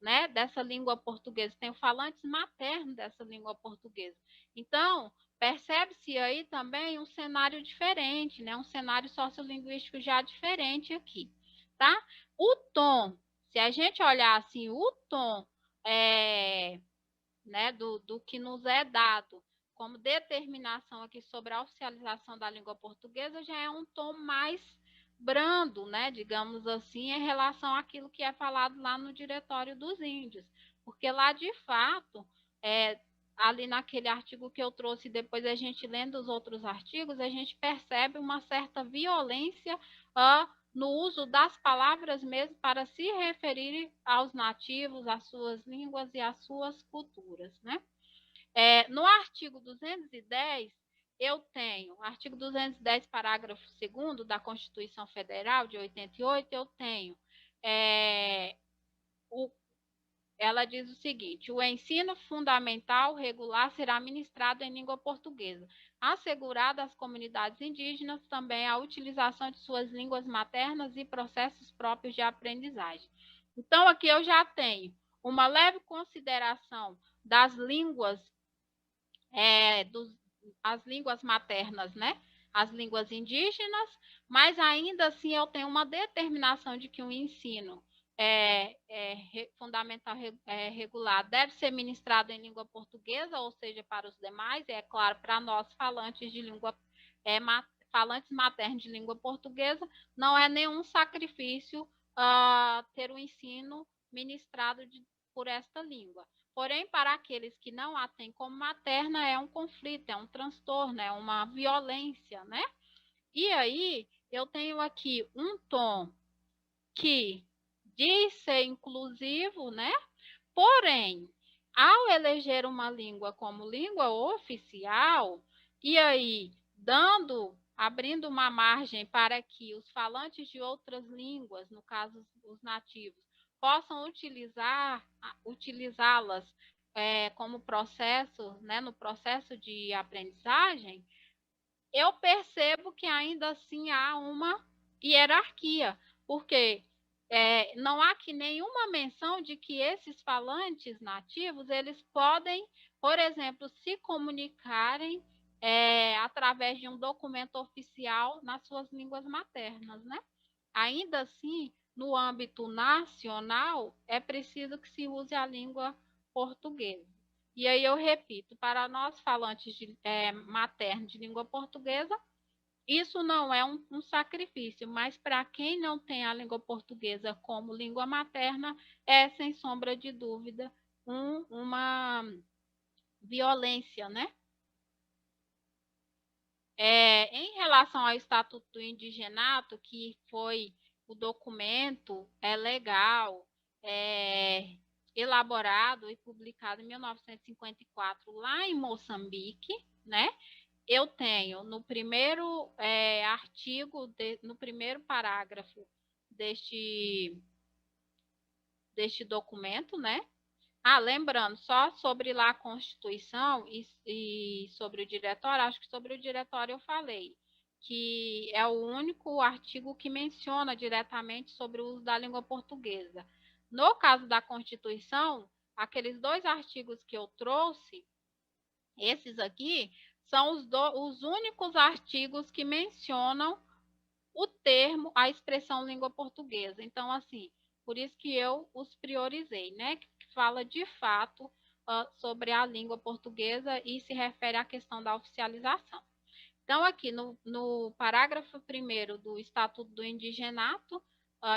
S8: né, dessa língua portuguesa, tenho falantes maternos dessa língua portuguesa. Então, percebe-se aí também um cenário diferente, né, um cenário sociolinguístico já diferente aqui, tá? O tom, se a gente olhar assim, o tom né, do que nos é dado como determinação aqui sobre a oficialização da língua portuguesa já é um tom mais brando, né, digamos assim, em relação àquilo que é falado lá no Diretório dos Índios, porque lá de fato, ali naquele artigo que eu trouxe, depois a gente lendo os outros artigos, a gente percebe uma certa violência no uso das palavras mesmo para se referir aos nativos, às suas línguas e às suas culturas, né? No artigo 210, eu tenho, artigo 210, parágrafo 2º da Constituição Federal de 88, eu tenho, ela diz o seguinte: o ensino fundamental regular será ministrado em língua portuguesa, assegurada às comunidades indígenas também a utilização de suas línguas maternas e processos próprios de aprendizagem. Então, aqui eu já tenho uma leve consideração das línguas, as línguas maternas, né? As línguas indígenas, mas ainda assim eu tenho uma determinação de que o ensino fundamental regular deve ser ministrado em língua portuguesa, ou seja, para os demais, é claro, para nós falantes de língua, falantes maternos de língua portuguesa, não é nenhum sacrifício ter o ensino ministrado por esta língua. Porém, para aqueles que não a têm como materna, é um conflito, é um transtorno, é uma violência, né? E aí, eu tenho aqui um tom que diz ser inclusivo, né? Porém, ao eleger uma língua como língua oficial, e aí abrindo uma margem para que os falantes de outras línguas, no caso os nativos, possam utilizá-las como processo, né, no processo de aprendizagem, eu percebo que ainda assim há uma hierarquia, porque não há aqui nenhuma menção de que esses falantes nativos, eles podem, por exemplo, se comunicarem através de um documento oficial nas suas línguas maternas, né? Ainda assim, no âmbito nacional, é preciso que se use a língua portuguesa. E aí eu repito, para nós falantes maternos de língua portuguesa, isso não é um sacrifício, mas para quem não tem a língua portuguesa como língua materna, é, sem sombra de dúvida, uma violência, né? Em relação ao Estatuto do Indigenato, que foi o documento legal, elaborado e publicado em 1954 lá em Moçambique, né? Eu tenho no primeiro artigo, no primeiro parágrafo deste documento, né? Lembrando, só sobre lá a Constituição e sobre o diretório, acho que sobre o diretório eu falei, que é o único artigo que menciona diretamente sobre o uso da língua portuguesa. No caso da Constituição, aqueles 2 artigos que eu trouxe, esses aqui, são os únicos artigos que mencionam o termo, a expressão língua portuguesa. Então, assim, por isso que eu os priorizei, né? Que fala de fato sobre a língua portuguesa e se refere à questão da oficialização. Então, aqui no parágrafo 1º do Estatuto do Indigenato,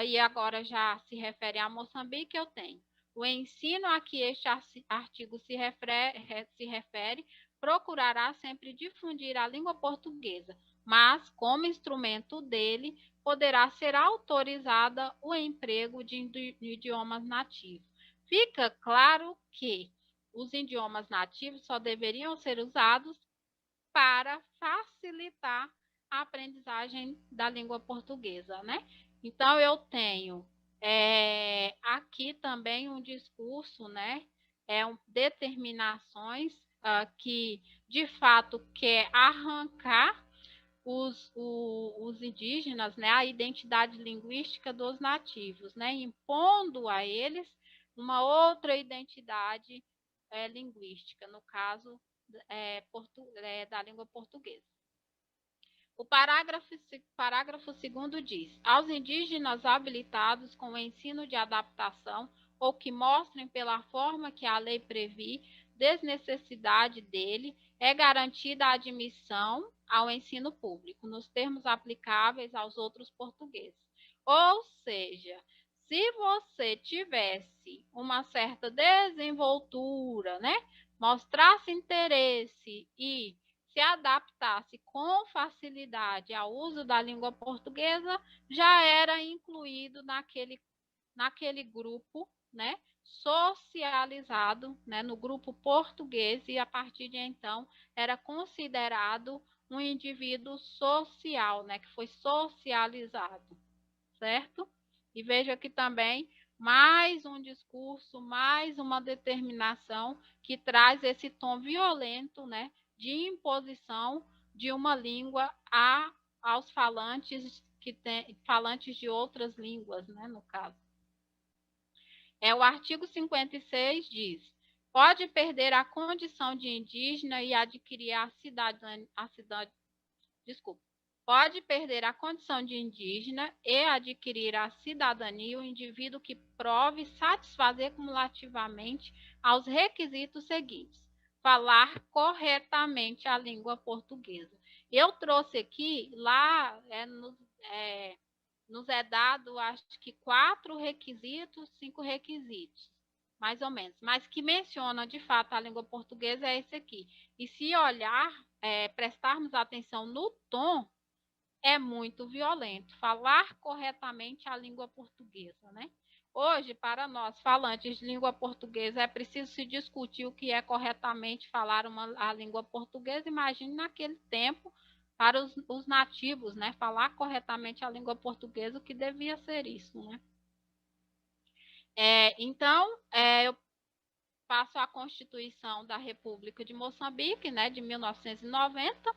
S8: e agora já se refere a Moçambique, eu tenho o ensino a que este artigo se refere procurará sempre difundir a língua portuguesa, mas como instrumento dele poderá ser autorizada o emprego de idiomas nativos. Fica claro que os idiomas nativos só deveriam ser usados para facilitar a aprendizagem da língua portuguesa, né? Então, eu tenho aqui também um discurso, né? Determinações que, de fato, quer arrancar os indígenas, né, a identidade linguística dos nativos, né, impondo a eles uma outra identidade linguística, no caso da língua portuguesa. O parágrafo 2º diz: aos indígenas habilitados com o ensino de adaptação ou que mostrem pela forma que a lei prevê desnecessidade dele, é garantida a admissão ao ensino público, nos termos aplicáveis aos outros portugueses. Ou seja, se você tivesse uma certa desenvoltura, né, mostrasse interesse e se adaptasse com facilidade ao uso da língua portuguesa, já era incluído naquele grupo, né, socializado, né, no grupo português, e a partir de então era considerado um indivíduo social, né, que foi socializado, certo? E veja aqui também mais um discurso, mais uma determinação que traz esse tom violento, né, de imposição de uma língua aos falantes falantes de outras línguas, né, no caso. O artigo 56 diz: pode perder a condição de indígena e adquirir Pode perder a condição de indígena e adquirir a cidadania o indivíduo que prove satisfazer cumulativamente aos requisitos seguintes: falar corretamente a língua portuguesa. Eu trouxe aqui, lá nos é dado, acho que 4 requisitos, 5 requisitos, mais ou menos, mas que menciona de fato a língua portuguesa é esse aqui. E se olhar, prestarmos atenção no tom, é muito violento. Falar corretamente a língua portuguesa, né? Hoje, para nós, falantes de língua portuguesa, é preciso se discutir o que é corretamente falar a língua portuguesa. Imagine naquele tempo, para os nativos, né? Falar corretamente a língua portuguesa, o que devia ser isso, né? Então, eu passo a Constituição da República de Moçambique, né, de 1990.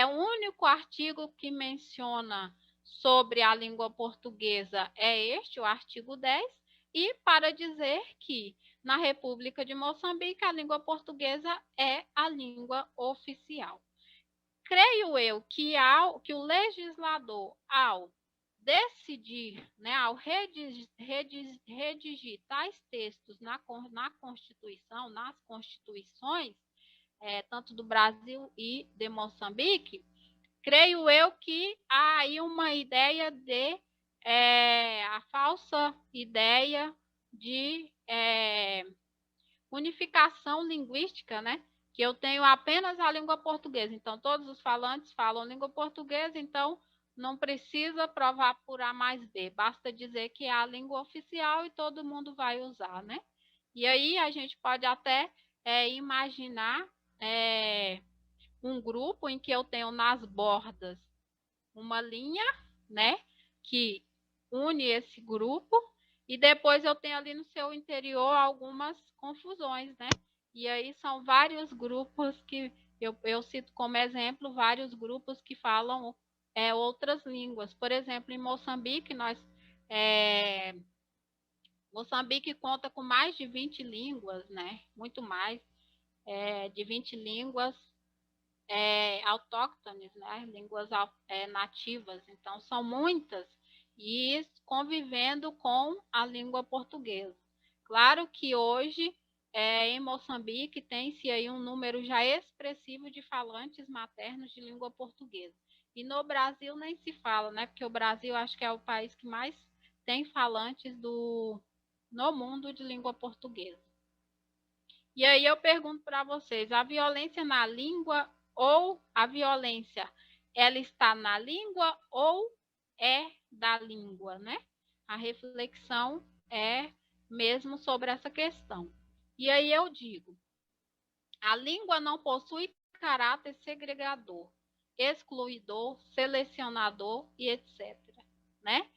S8: O único artigo que menciona sobre a língua portuguesa é o artigo 10, e para dizer que na República de Moçambique a língua portuguesa é a língua oficial. Creio eu que o legislador, ao decidir, né, ao redigir tais textos na Constituição, nas constituições, tanto do Brasil e de Moçambique, creio eu que há aí uma ideia a falsa ideia de unificação linguística, né? Que eu tenho apenas a língua portuguesa, então todos os falantes falam língua portuguesa, então não precisa provar por A mais B, basta dizer que é a língua oficial e todo mundo vai usar, né? E aí a gente pode até imaginar um grupo em que eu tenho nas bordas uma linha, né, que une esse grupo, e depois eu tenho ali no seu interior algumas confusões, né? E aí são vários grupos que eu cito como exemplo vários grupos que falam outras línguas. Por exemplo, em Moçambique, Moçambique conta com mais de 20 línguas, né? Muito mais de 20 línguas autóctones, né? Línguas nativas. Então, são muitas, e convivendo com a língua portuguesa. Claro que hoje, em Moçambique, tem-se aí um número já expressivo de falantes maternos de língua portuguesa. E no Brasil nem se fala, né? Porque o Brasil acho que é o país que mais tem falantes no mundo de língua portuguesa. E aí eu pergunto para vocês, a violência na língua ou a violência, ela está na língua ou é da língua, né? A reflexão é mesmo sobre essa questão. E aí eu digo, a língua não possui caráter segregador, excluidor, selecionador e etc., né?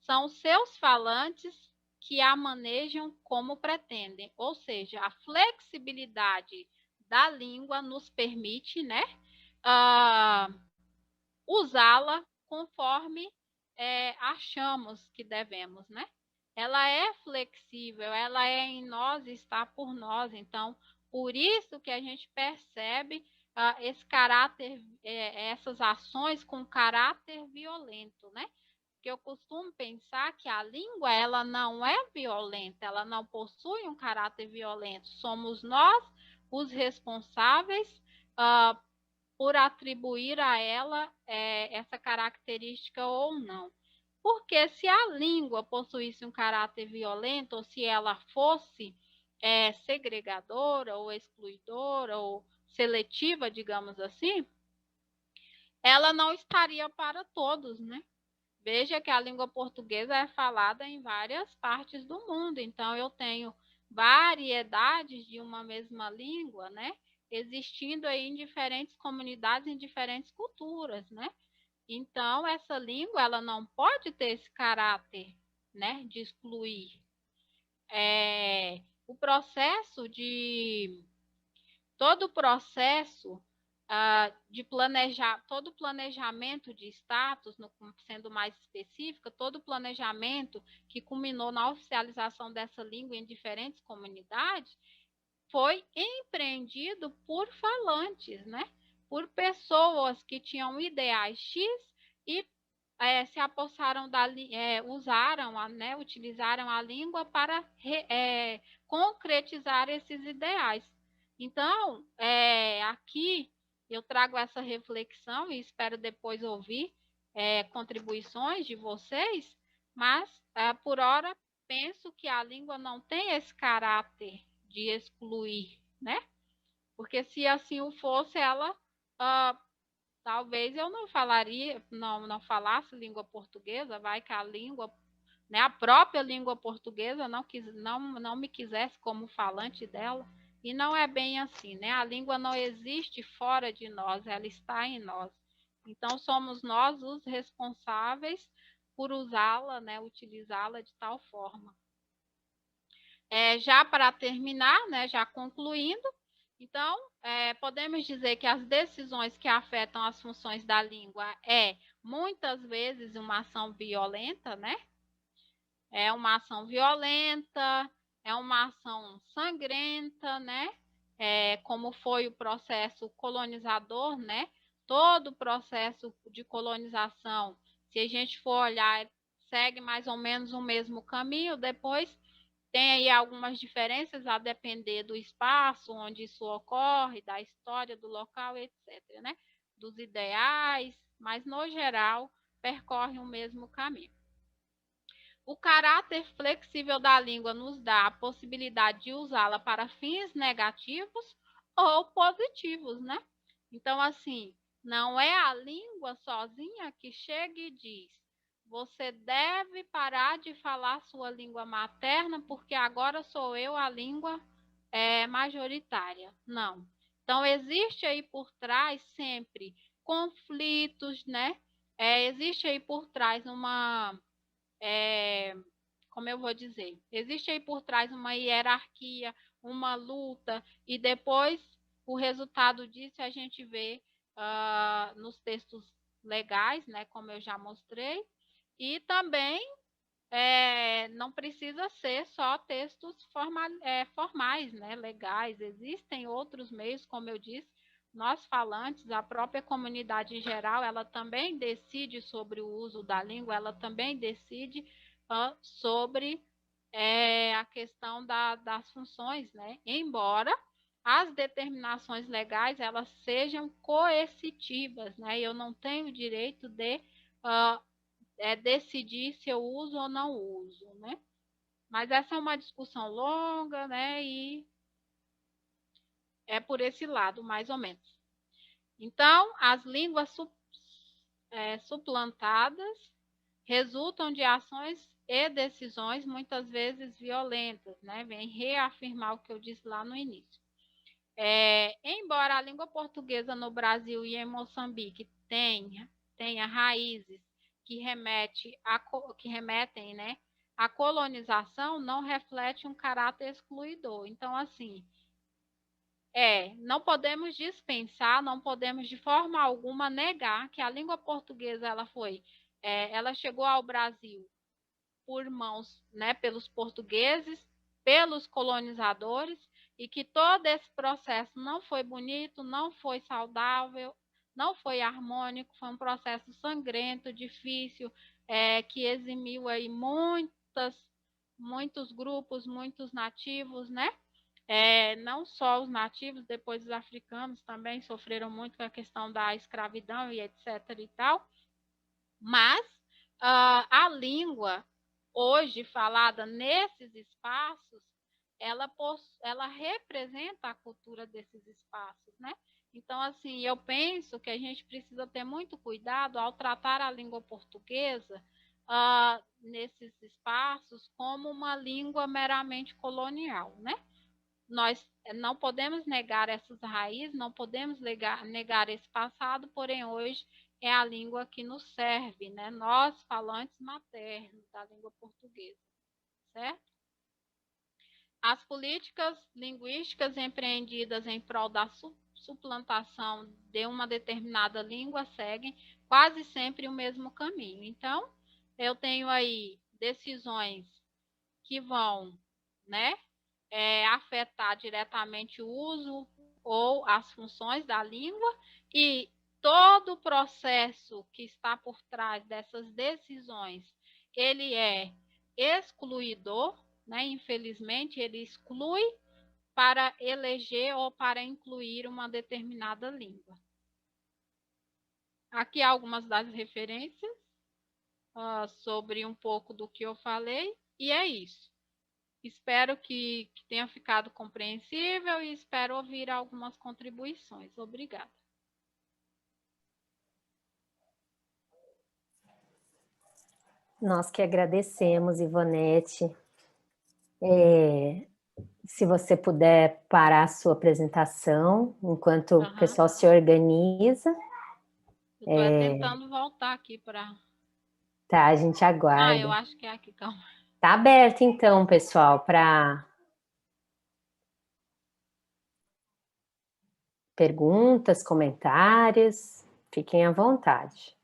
S8: São seus falantes que a manejam como pretendem, ou seja, a flexibilidade da língua nos permite, né, usá-la conforme achamos que devemos, né? Ela é flexível, ela é em nós, está por nós. Então, por isso que a gente percebe esse caráter, essas ações com caráter violento, né? Porque eu costumo pensar que a língua, ela não é violenta, ela não possui um caráter violento. Somos nós os responsáveis por atribuir a ela essa característica ou não. Porque se a língua possuísse um caráter violento, ou se ela fosse segregadora, ou excluidora, ou seletiva, digamos assim, ela não estaria para todos, né? Veja que a língua portuguesa é falada em várias partes do mundo, então eu tenho variedades de uma mesma língua, né? Existindo aí em diferentes comunidades, em diferentes culturas, né? Então, essa língua, ela não pode ter esse caráter, né, de excluir. O processo de... Todo o processo de planejar, todo o planejamento de status, sendo mais específica, todo o planejamento que culminou na oficialização dessa língua em diferentes comunidades, foi empreendido por falantes, né? Por pessoas que tinham ideais X e se apossaram usaram, né? Utilizaram a língua para concretizar esses ideais. Então, aqui eu trago essa reflexão e espero depois ouvir contribuições de vocês, mas, por hora, penso que a língua não tem esse caráter de excluir, né? Porque se assim o fosse, ela talvez eu não falaria, não falasse língua portuguesa, vai que a língua, né, a própria língua portuguesa não me quisesse como falante dela, e não é bem assim, né? A língua não existe fora de nós, ela está em nós. Então somos nós os responsáveis por usá-la, né, utilizá-la de tal forma. Já para terminar, né, já concluindo, então, podemos dizer que as decisões que afetam as funções da língua muitas vezes, uma ação violenta, né? É uma ação violenta, é uma ação sangrenta, né? Como foi o processo colonizador, né? Todo o processo de colonização, se a gente for olhar, segue mais ou menos o mesmo caminho. Depois tem aí algumas diferenças a depender do espaço onde isso ocorre, da história do local, etc., né? Dos ideais, mas no geral percorre o mesmo caminho. O caráter flexível da língua nos dá a possibilidade de usá-la para fins negativos ou positivos, né? Então, assim, não é a língua sozinha que chega e diz: você deve parar de falar sua língua materna porque agora sou eu a língua majoritária. Não. Então, existe aí por trás sempre conflitos, né? Existe aí por trás uma... como eu vou dizer? Existe aí por trás uma hierarquia, uma luta, e depois o resultado disso a gente vê nos textos legais, né? Como eu já mostrei. E também não precisa ser só textos formais, né, legais. Existem outros meios, como eu disse, nós falantes, a própria comunidade em geral, ela também decide sobre o uso da língua, ela também decide sobre a questão das funções, né? Embora as determinações legais elas sejam coercitivas, né? Eu não tenho o direito de decidir se eu uso ou não uso, né? Mas essa é uma discussão longa, né? E é por esse lado, mais ou menos. Então, as línguas suplantadas resultam de ações e decisões muitas vezes violentas, né? Vem reafirmar o que eu disse lá no início. Embora a língua portuguesa no Brasil e em Moçambique tenha raízes que remetem, né, à colonização, não reflete um caráter excluidor. Então, assim, não podemos dispensar, não podemos de forma alguma negar que a língua portuguesa ela chegou ao Brasil por mãos, né, pelos portugueses, pelos colonizadores, e que todo esse processo não foi bonito, não foi saudável, não foi harmônico, foi um processo sangrento, difícil, que eximiu aí muitos grupos, muitos nativos, né? Não só os nativos, depois os africanos também sofreram muito com a questão da escravidão e etc. e tal, mas a língua hoje falada nesses espaços, ela representa a cultura desses espaços, né? Então, assim, eu penso que a gente precisa ter muito cuidado ao tratar a língua portuguesa nesses espaços como uma língua meramente colonial, né? Nós não podemos negar essas raízes, não podemos negar esse passado, porém hoje é a língua que nos serve, né? Nós, falantes maternos da língua portuguesa, certo? As políticas linguísticas empreendidas em prol da suplantação de uma determinada língua seguem quase sempre o mesmo caminho. Então, eu tenho aí decisões que vão, né, afetar diretamente o uso ou as funções da língua, e todo o processo que está por trás dessas decisões, ele é excluidor, né? Infelizmente, ele exclui para eleger ou para incluir uma determinada língua. Aqui algumas das referências sobre um pouco do que eu falei, e é isso. Espero que tenha ficado compreensível e espero ouvir algumas contribuições. Obrigada.
S1: Nós que agradecemos, Ivonete. Se você puder parar a sua apresentação, enquanto o pessoal se organiza.
S8: Estou tentando voltar aqui para...
S1: Tá, a gente aguarda.
S8: Eu acho que é aqui, calma.
S1: Tá aberto, então, pessoal, para perguntas, comentários. Fiquem à vontade.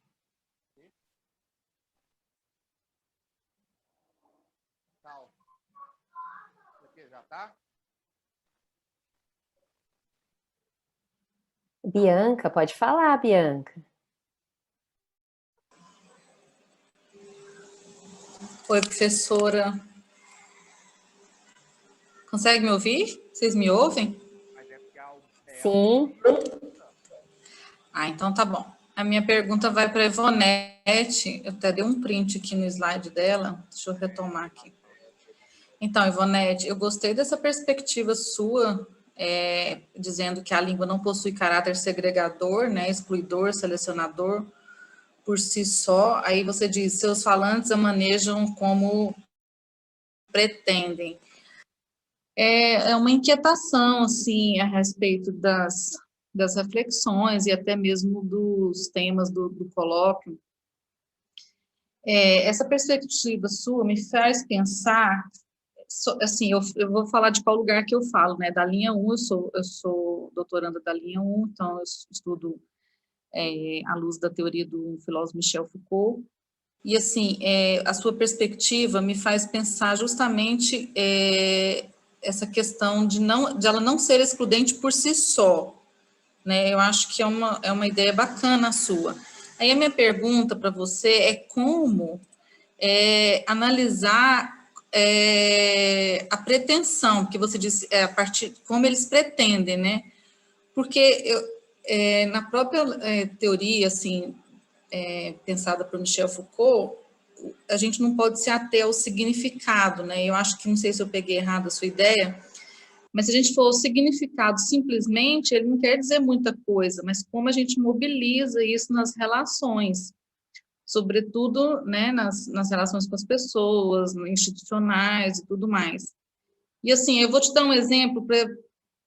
S1: Bianca, pode falar, Bianca.
S9: Oi, professora. Consegue me ouvir? Vocês me ouvem?
S1: Sim.
S9: Então tá bom. A minha pergunta vai para a Ivonete. Eu até dei um print aqui no slide dela. Deixa eu retomar aqui. Então, Ivonete, eu gostei dessa perspectiva sua, dizendo que a língua não possui caráter segregador, né, excluidor, selecionador, por si só. Aí você diz, seus falantes a manejam como pretendem. É uma inquietação, assim, a respeito das reflexões e até mesmo dos temas do colóquio. Essa perspectiva sua me faz pensar, assim, eu vou falar de qual lugar que eu falo, né, da linha 1, eu sou doutoranda da linha 1, então eu estudo à luz da teoria do filósofo Michel Foucault, e assim, a sua perspectiva me faz pensar justamente essa questão de ela não ser excludente por si só, né? Eu acho que é uma ideia bacana a sua. Aí a minha pergunta para você é como analisar a pretensão, que você disse, a partir como eles pretendem, né? Porque na própria teoria, assim, pensada por Michel Foucault, a gente não pode se ater ao significado, né? Eu acho que, não sei se eu peguei errado a sua ideia, mas se a gente for o significado simplesmente, ele não quer dizer muita coisa, mas como a gente mobiliza isso nas relações. sobretudo, né, nas relações com as pessoas, institucionais e tudo mais. E assim, eu vou te dar um exemplo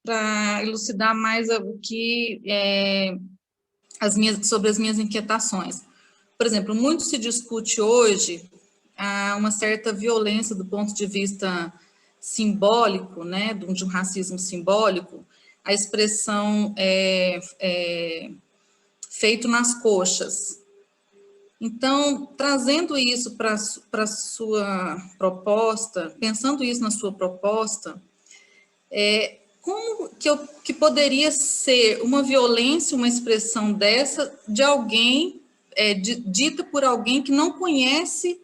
S9: para elucidar mais o que sobre as minhas inquietações. Por exemplo, muito se discute hoje uma certa violência do ponto de vista simbólico, né, de um racismo simbólico, a expressão feito nas coxas. Então, trazendo isso para a sua proposta, pensando isso na sua proposta, como que poderia ser uma violência, uma expressão dessa, de alguém, dita por alguém que não conhece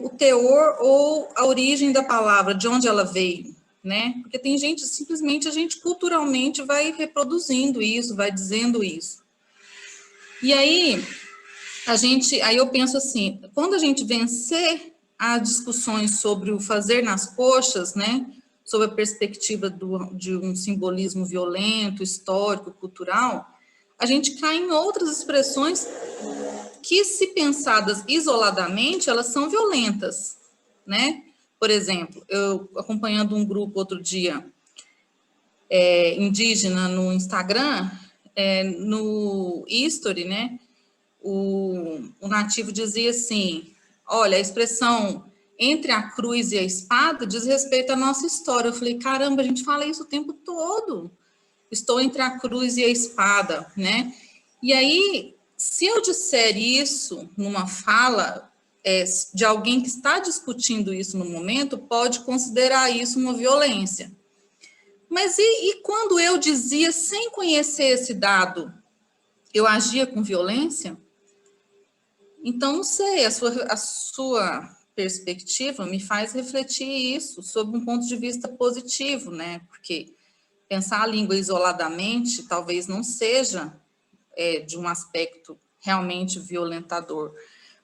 S9: o teor ou a origem da palavra, de onde ela veio, né? Porque tem gente, simplesmente, a gente culturalmente vai reproduzindo isso, vai dizendo isso. E aí, aí eu penso assim, quando a gente vencer as discussões sobre o fazer nas coxas, né, sob a perspectiva de um simbolismo violento, histórico, cultural, a gente cai em outras expressões que, se pensadas isoladamente, elas são violentas, né? Por exemplo, eu acompanhando um grupo outro dia indígena no Instagram, no History, né? O nativo dizia assim, olha, a expressão entre a cruz e a espada diz respeito à nossa história. Eu falei, caramba, a gente fala isso o tempo todo. Estou entre a cruz e a espada, né? E aí, se eu disser isso numa fala de alguém que está discutindo isso no momento, pode considerar isso uma violência. Mas e quando eu dizia, sem conhecer esse dado, eu agia com violência? Então, não sei, a sua perspectiva me faz refletir isso sob um ponto de vista positivo, né? Porque pensar a língua isoladamente talvez não seja de um aspecto realmente violentador.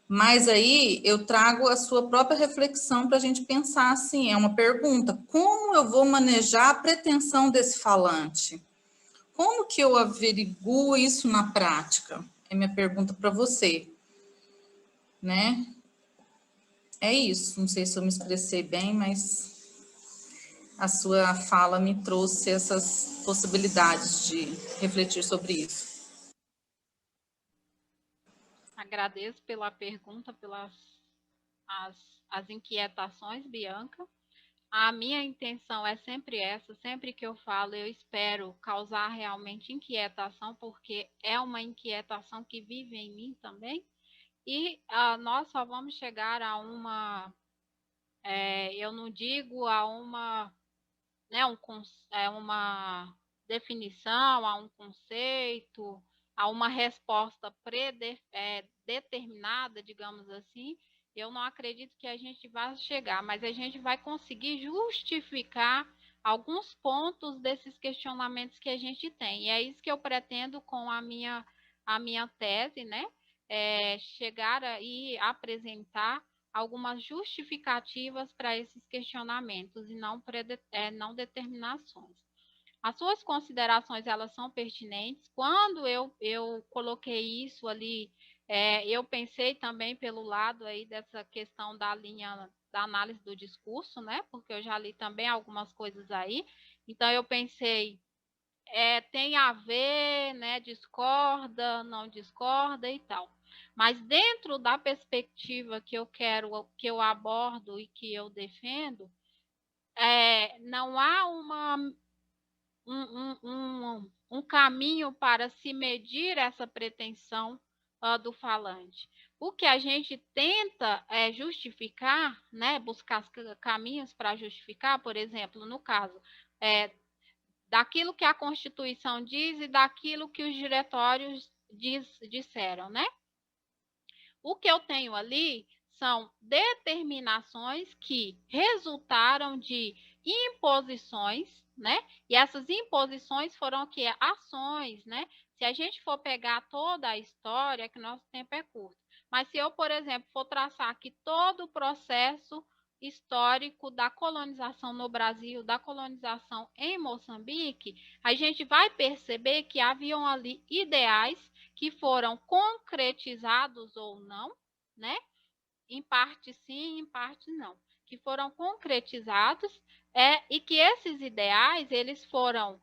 S9: Mas aí eu trago a sua própria reflexão para a gente pensar assim, é uma pergunta, como eu vou manejar a pretensão desse falante? Como que eu averiguo isso na prática? É minha pergunta para você, né? É isso, não sei se eu me expressei bem, mas a sua fala me trouxe essas possibilidades de refletir sobre isso.
S8: Agradeço pela pergunta, pelas as inquietações, Bianca. A minha intenção é sempre essa, sempre que eu falo, eu espero causar realmente inquietação, porque é uma inquietação que vive em mim também, e nós só vamos chegar a uma, eu não digo a uma, né, uma definição, a um conceito, a uma resposta determinada, digamos assim. Eu não acredito que a gente vá chegar, mas a gente vai conseguir justificar alguns pontos desses questionamentos que a gente tem. E é isso que eu pretendo com a minha tese, né? Chegar e apresentar algumas justificativas para esses questionamentos e não determinações. As suas considerações, elas são pertinentes. Quando eu coloquei isso ali, eu pensei também pelo lado aí dessa questão da linha da análise do discurso, né? Porque eu já li também algumas coisas aí. Então, eu pensei, tem a ver, né? Discorda, não discorda e tal. Mas dentro da perspectiva que eu abordo e que eu defendo, não há um caminho para se medir essa pretensão do falante. O que a gente tenta justificar, né, buscar caminhos para justificar, por exemplo, no caso daquilo que a Constituição diz e daquilo que os diretórios disseram, né? O que eu tenho ali são determinações que resultaram de imposições, né? E essas imposições foram o quê? Ações, né? Se a gente for pegar toda a história, que nosso tempo é curto. Mas se eu, por exemplo, for traçar aqui todo o processo histórico da colonização no Brasil, da colonização em Moçambique, a gente vai perceber que haviam ali ideais que foram concretizados ou não, né? Em parte sim, em parte não, que foram concretizados, e que esses ideais eles foram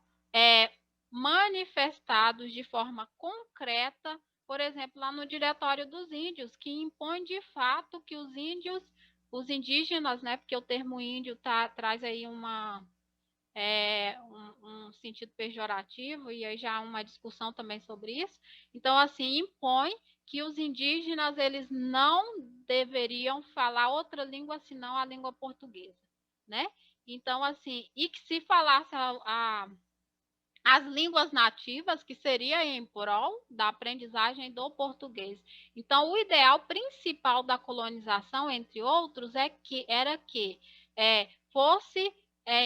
S8: manifestados de forma concreta, por exemplo, lá no Diretório dos Índios, que impõe de fato que os índios, os indígenas, né, porque o termo índio traz aí um sentido pejorativo, e aí já há uma discussão também sobre isso. Então, assim, impõe que os indígenas eles não deveriam falar outra língua senão a língua portuguesa, né? Então, assim, e que se falasse as línguas nativas, que seria em prol da aprendizagem do português. Então, o ideal principal da colonização, entre outros, era que fosse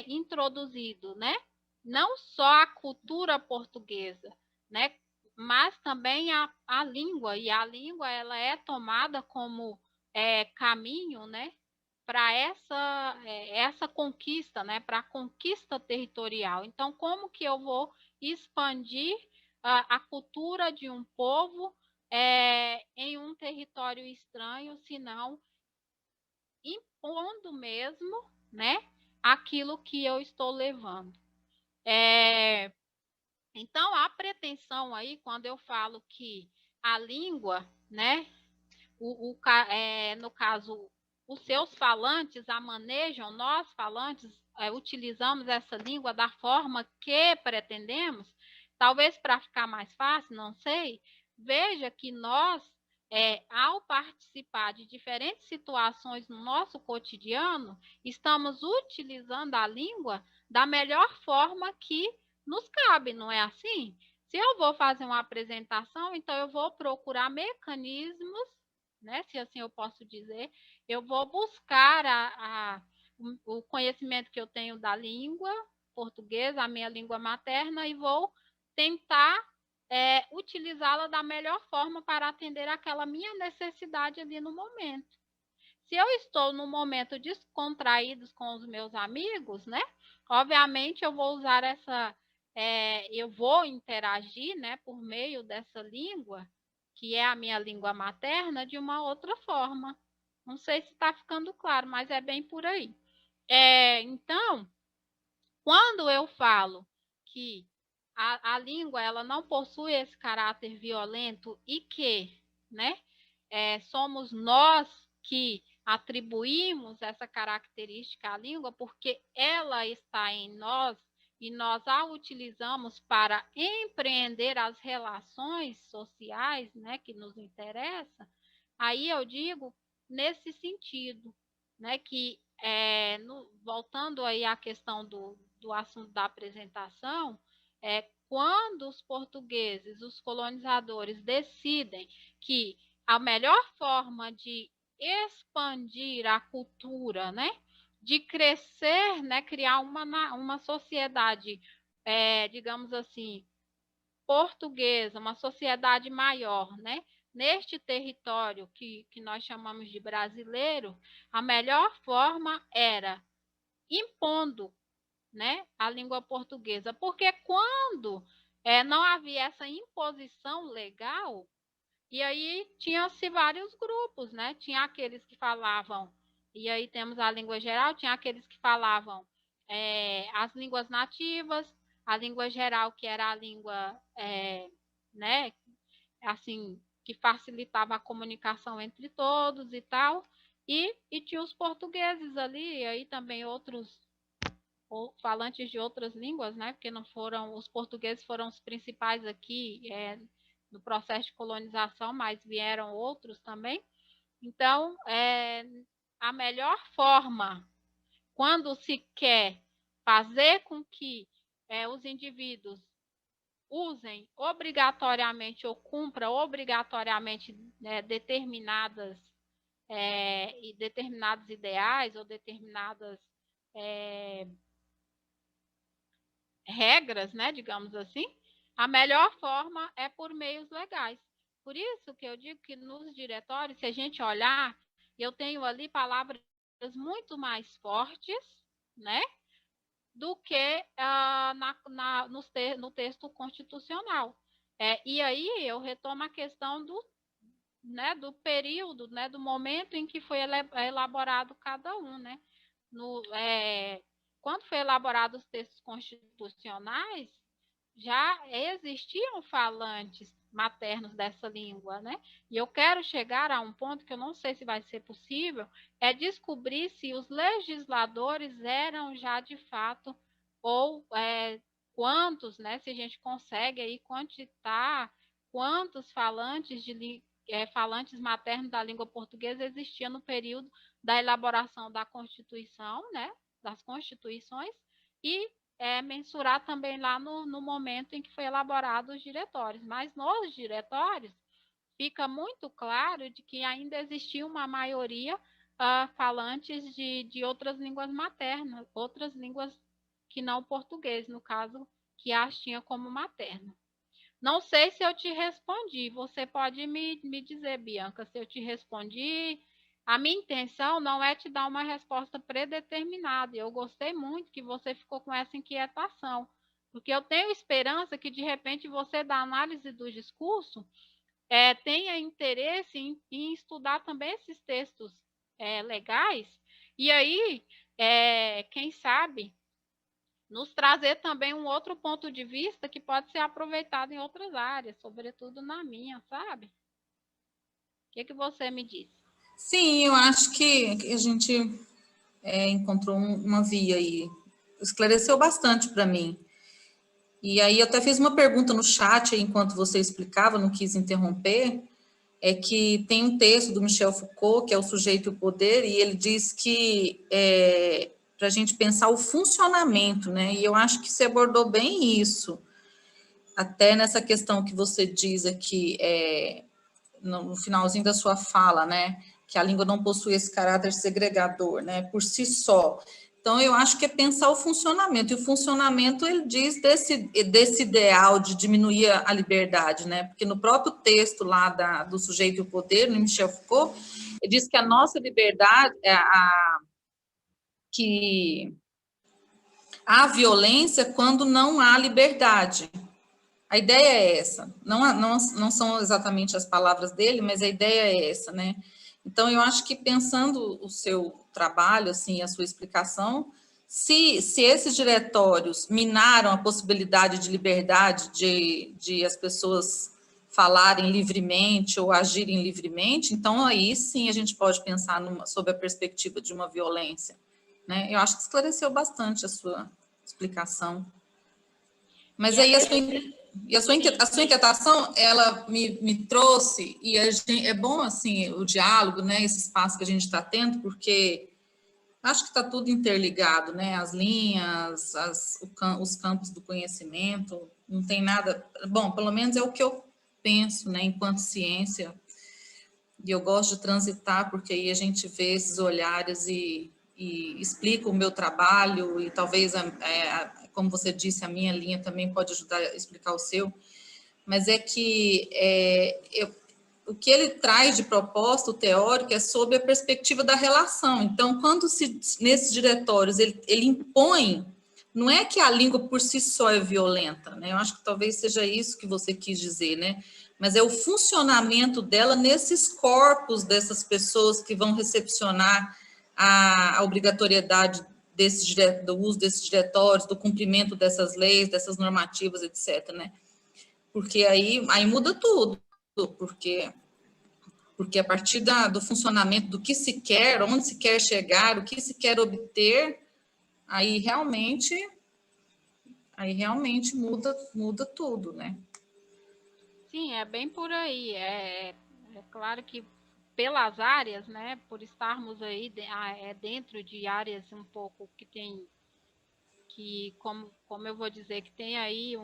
S8: introduzido, né? Não só a cultura portuguesa, né? Mas também a língua, e a língua ela é tomada como caminho, né? Para essa conquista, né? Para a conquista territorial. Então, como que eu vou expandir a cultura de um povo em um território estranho, se não impondo mesmo, né? Aquilo que eu estou levando. Então, a pretensão aí, quando eu falo que a língua, né? No caso, os seus falantes a manejam, nós falantes utilizamos essa língua da forma que pretendemos, talvez para ficar mais fácil, não sei. Veja que nós, ao participar de diferentes situações no nosso cotidiano, estamos utilizando a língua da melhor forma que nos cabe, não é assim? Se eu vou fazer uma apresentação, então eu vou procurar mecanismos, né, se assim eu posso dizer, eu vou buscar o conhecimento que eu tenho da língua portuguesa, a minha língua materna, e vou tentar utilizá-la da melhor forma para atender aquela minha necessidade ali no momento. Se eu estou no momento descontraído com os meus amigos, né, obviamente eu vou usar eu vou interagir, né, por meio dessa língua, que é a minha língua materna, de uma outra forma. Não sei se está ficando claro, mas é bem por aí. Então, quando eu falo que a língua ela não possui esse caráter violento e que, né, somos nós que atribuímos essa característica à língua, porque ela está em nós e nós a utilizamos para empreender as relações sociais, né, que nos interessam, aí eu digo nesse sentido, né, que voltando aí à questão do assunto da apresentação, quando os portugueses, os colonizadores, decidem que a melhor forma de expandir a cultura, né, de crescer, né, criar uma sociedade, digamos assim, portuguesa, uma sociedade maior, né, neste território que nós chamamos de brasileiro, a melhor forma era impondo, né, a língua portuguesa, porque quando não havia essa imposição legal, e aí tinha-se vários grupos, né? Tinha aqueles que falavam, e aí temos a língua geral, tinha aqueles que falavam as línguas nativas, a língua geral, que era a língua, né, assim, que facilitava a comunicação entre todos e tal, e tinha os portugueses ali, e aí também outros falantes de outras línguas, né? Porque não foram, os portugueses foram os principais aqui no processo de colonização, mas vieram outros também. Então, a melhor forma, quando se quer fazer com que os indivíduos usem obrigatoriamente ou cumpram obrigatoriamente determinados ideais ou determinadas regras, né, digamos assim, a melhor forma é por meios legais. Por isso que eu digo que nos diretórios, se a gente olhar, eu tenho ali palavras muito mais fortes, né, do que no texto constitucional. E aí eu retomo a questão do período, né, do momento em que foi elaborado cada um, né? Quando foi elaborado os textos constitucionais, já existiam falantes maternos dessa língua, né? E eu quero chegar a um ponto que eu não sei se vai ser possível, é descobrir se os legisladores eram já de fato, ou quantos, né? Se a gente consegue aí quantitar quantos falantes falantes maternos da língua portuguesa existiam no período da elaboração da Constituição, né? Das constituições, e mensurar também lá no momento em que foi elaborado os diretórios. Mas nos diretórios fica muito claro de que ainda existia uma maioria falantes de outras línguas maternas, outras línguas que não português, no caso, que as tinha como materna. Não sei se eu te respondi, você pode me dizer, Bianca, se eu te respondi. A minha intenção não é te dar uma resposta predeterminada. Eu gostei muito que você ficou com essa inquietação, porque eu tenho esperança que, de repente, você, da análise do discurso, tenha interesse em estudar também esses textos legais, e aí, quem sabe, nos trazer também um outro ponto de vista que pode ser aproveitado em outras áreas, sobretudo na minha, sabe? O que você me diz?
S9: Sim, eu acho que a gente encontrou uma via aí, esclareceu bastante para mim. E aí eu até fiz uma pergunta no chat enquanto você explicava, não quis interromper, é que tem um texto do Michel Foucault, que é O Sujeito e o Poder, e ele diz que para a gente pensar o funcionamento, né? E eu acho que você abordou bem isso, até nessa questão que você diz aqui, no finalzinho da sua fala, né? Que a língua não possui esse caráter segregador, né? Por si só. Então, eu acho que é pensar o funcionamento, e o funcionamento, ele diz desse ideal de diminuir a liberdade, né? Porque no próprio texto lá do Sujeito e o Poder, no Michel Foucault, ele diz que a nossa liberdade, que há violência quando não há liberdade. A ideia é essa, não são exatamente as palavras dele, mas a ideia é essa, né? Então, eu acho que pensando o seu trabalho, assim, a sua explicação, se esses diretórios minaram a possibilidade de liberdade de as pessoas falarem livremente ou agirem livremente, então aí sim a gente pode pensar sob a perspectiva de uma violência, né? Eu acho que esclareceu bastante a sua explicação. Mas aí a sua inquietação, ela me trouxe, e é bom, assim, o diálogo, né, esse espaço que a gente está tendo, porque acho que está tudo interligado, né, as linhas, os campos do conhecimento, não tem nada... Bom, pelo menos é o que eu penso, né, enquanto ciência, e eu gosto de transitar, porque aí a gente vê esses olhares e explica o meu trabalho, e talvez, como você disse, a minha linha também pode ajudar a explicar o seu, mas é que o que ele traz de proposta, o teórico, é sob a perspectiva da relação. Então, quando nesses diretórios ele impõe, não é que a língua por si só é violenta, né? Eu acho que talvez seja isso que você quis dizer, né? Mas é o funcionamento dela nesses corpos dessas pessoas que vão recepcionar a obrigatoriedade do uso desses diretórios, do cumprimento dessas leis, dessas normativas, etc., né? Porque aí muda tudo, porque a partir do funcionamento do que se quer, onde se quer chegar, o que se quer obter, aí realmente muda tudo, né?
S8: Sim, é bem por aí. É claro que pelas áreas, né, por estarmos aí dentro de áreas um pouco que tem, como eu vou dizer, que tem aí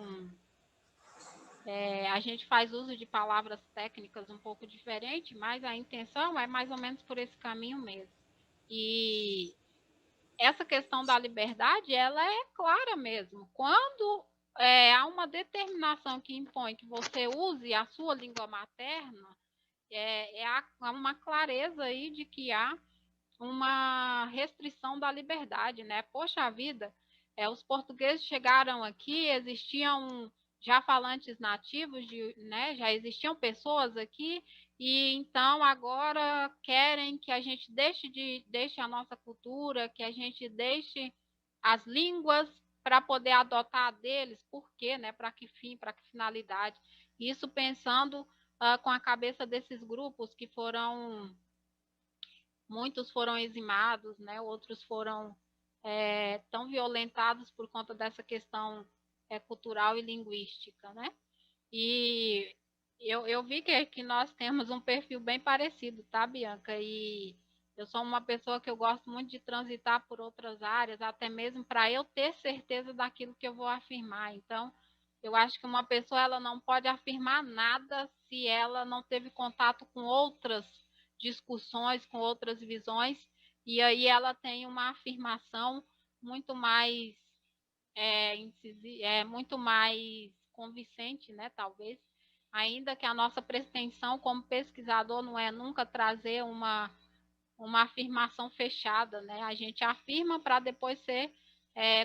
S8: a gente faz uso de palavras técnicas um pouco diferente, mas a intenção é mais ou menos por esse caminho mesmo. E essa questão da liberdade, ela é clara mesmo. Quando há uma determinação que impõe que você use a sua língua materna, há uma clareza aí de que há uma restrição da liberdade, né? Poxa vida, os portugueses chegaram aqui, existia já falantes nativos, né, já existiam pessoas aqui, e então agora querem que a gente deixe a nossa cultura, que a gente deixe as línguas para poder adotar a deles. Por quê, né? Para que fim, para que finalidade? Isso pensando com a cabeça desses grupos que muitos foram eximados, né? Outros foram tão violentados por conta dessa questão cultural e linguística, né? E eu vi que nós temos um perfil bem parecido, tá, Bianca? E eu sou uma pessoa que eu gosto muito de transitar por outras áreas, até mesmo para eu ter certeza daquilo que eu vou afirmar. Então, eu acho que uma pessoa ela não pode afirmar nada se ela não teve contato com outras discussões, com outras visões, e aí ela tem uma afirmação muito mais muito mais convincente, né, talvez, ainda que a nossa pretensão como pesquisador não é nunca trazer uma afirmação fechada, né? A gente afirma para depois ser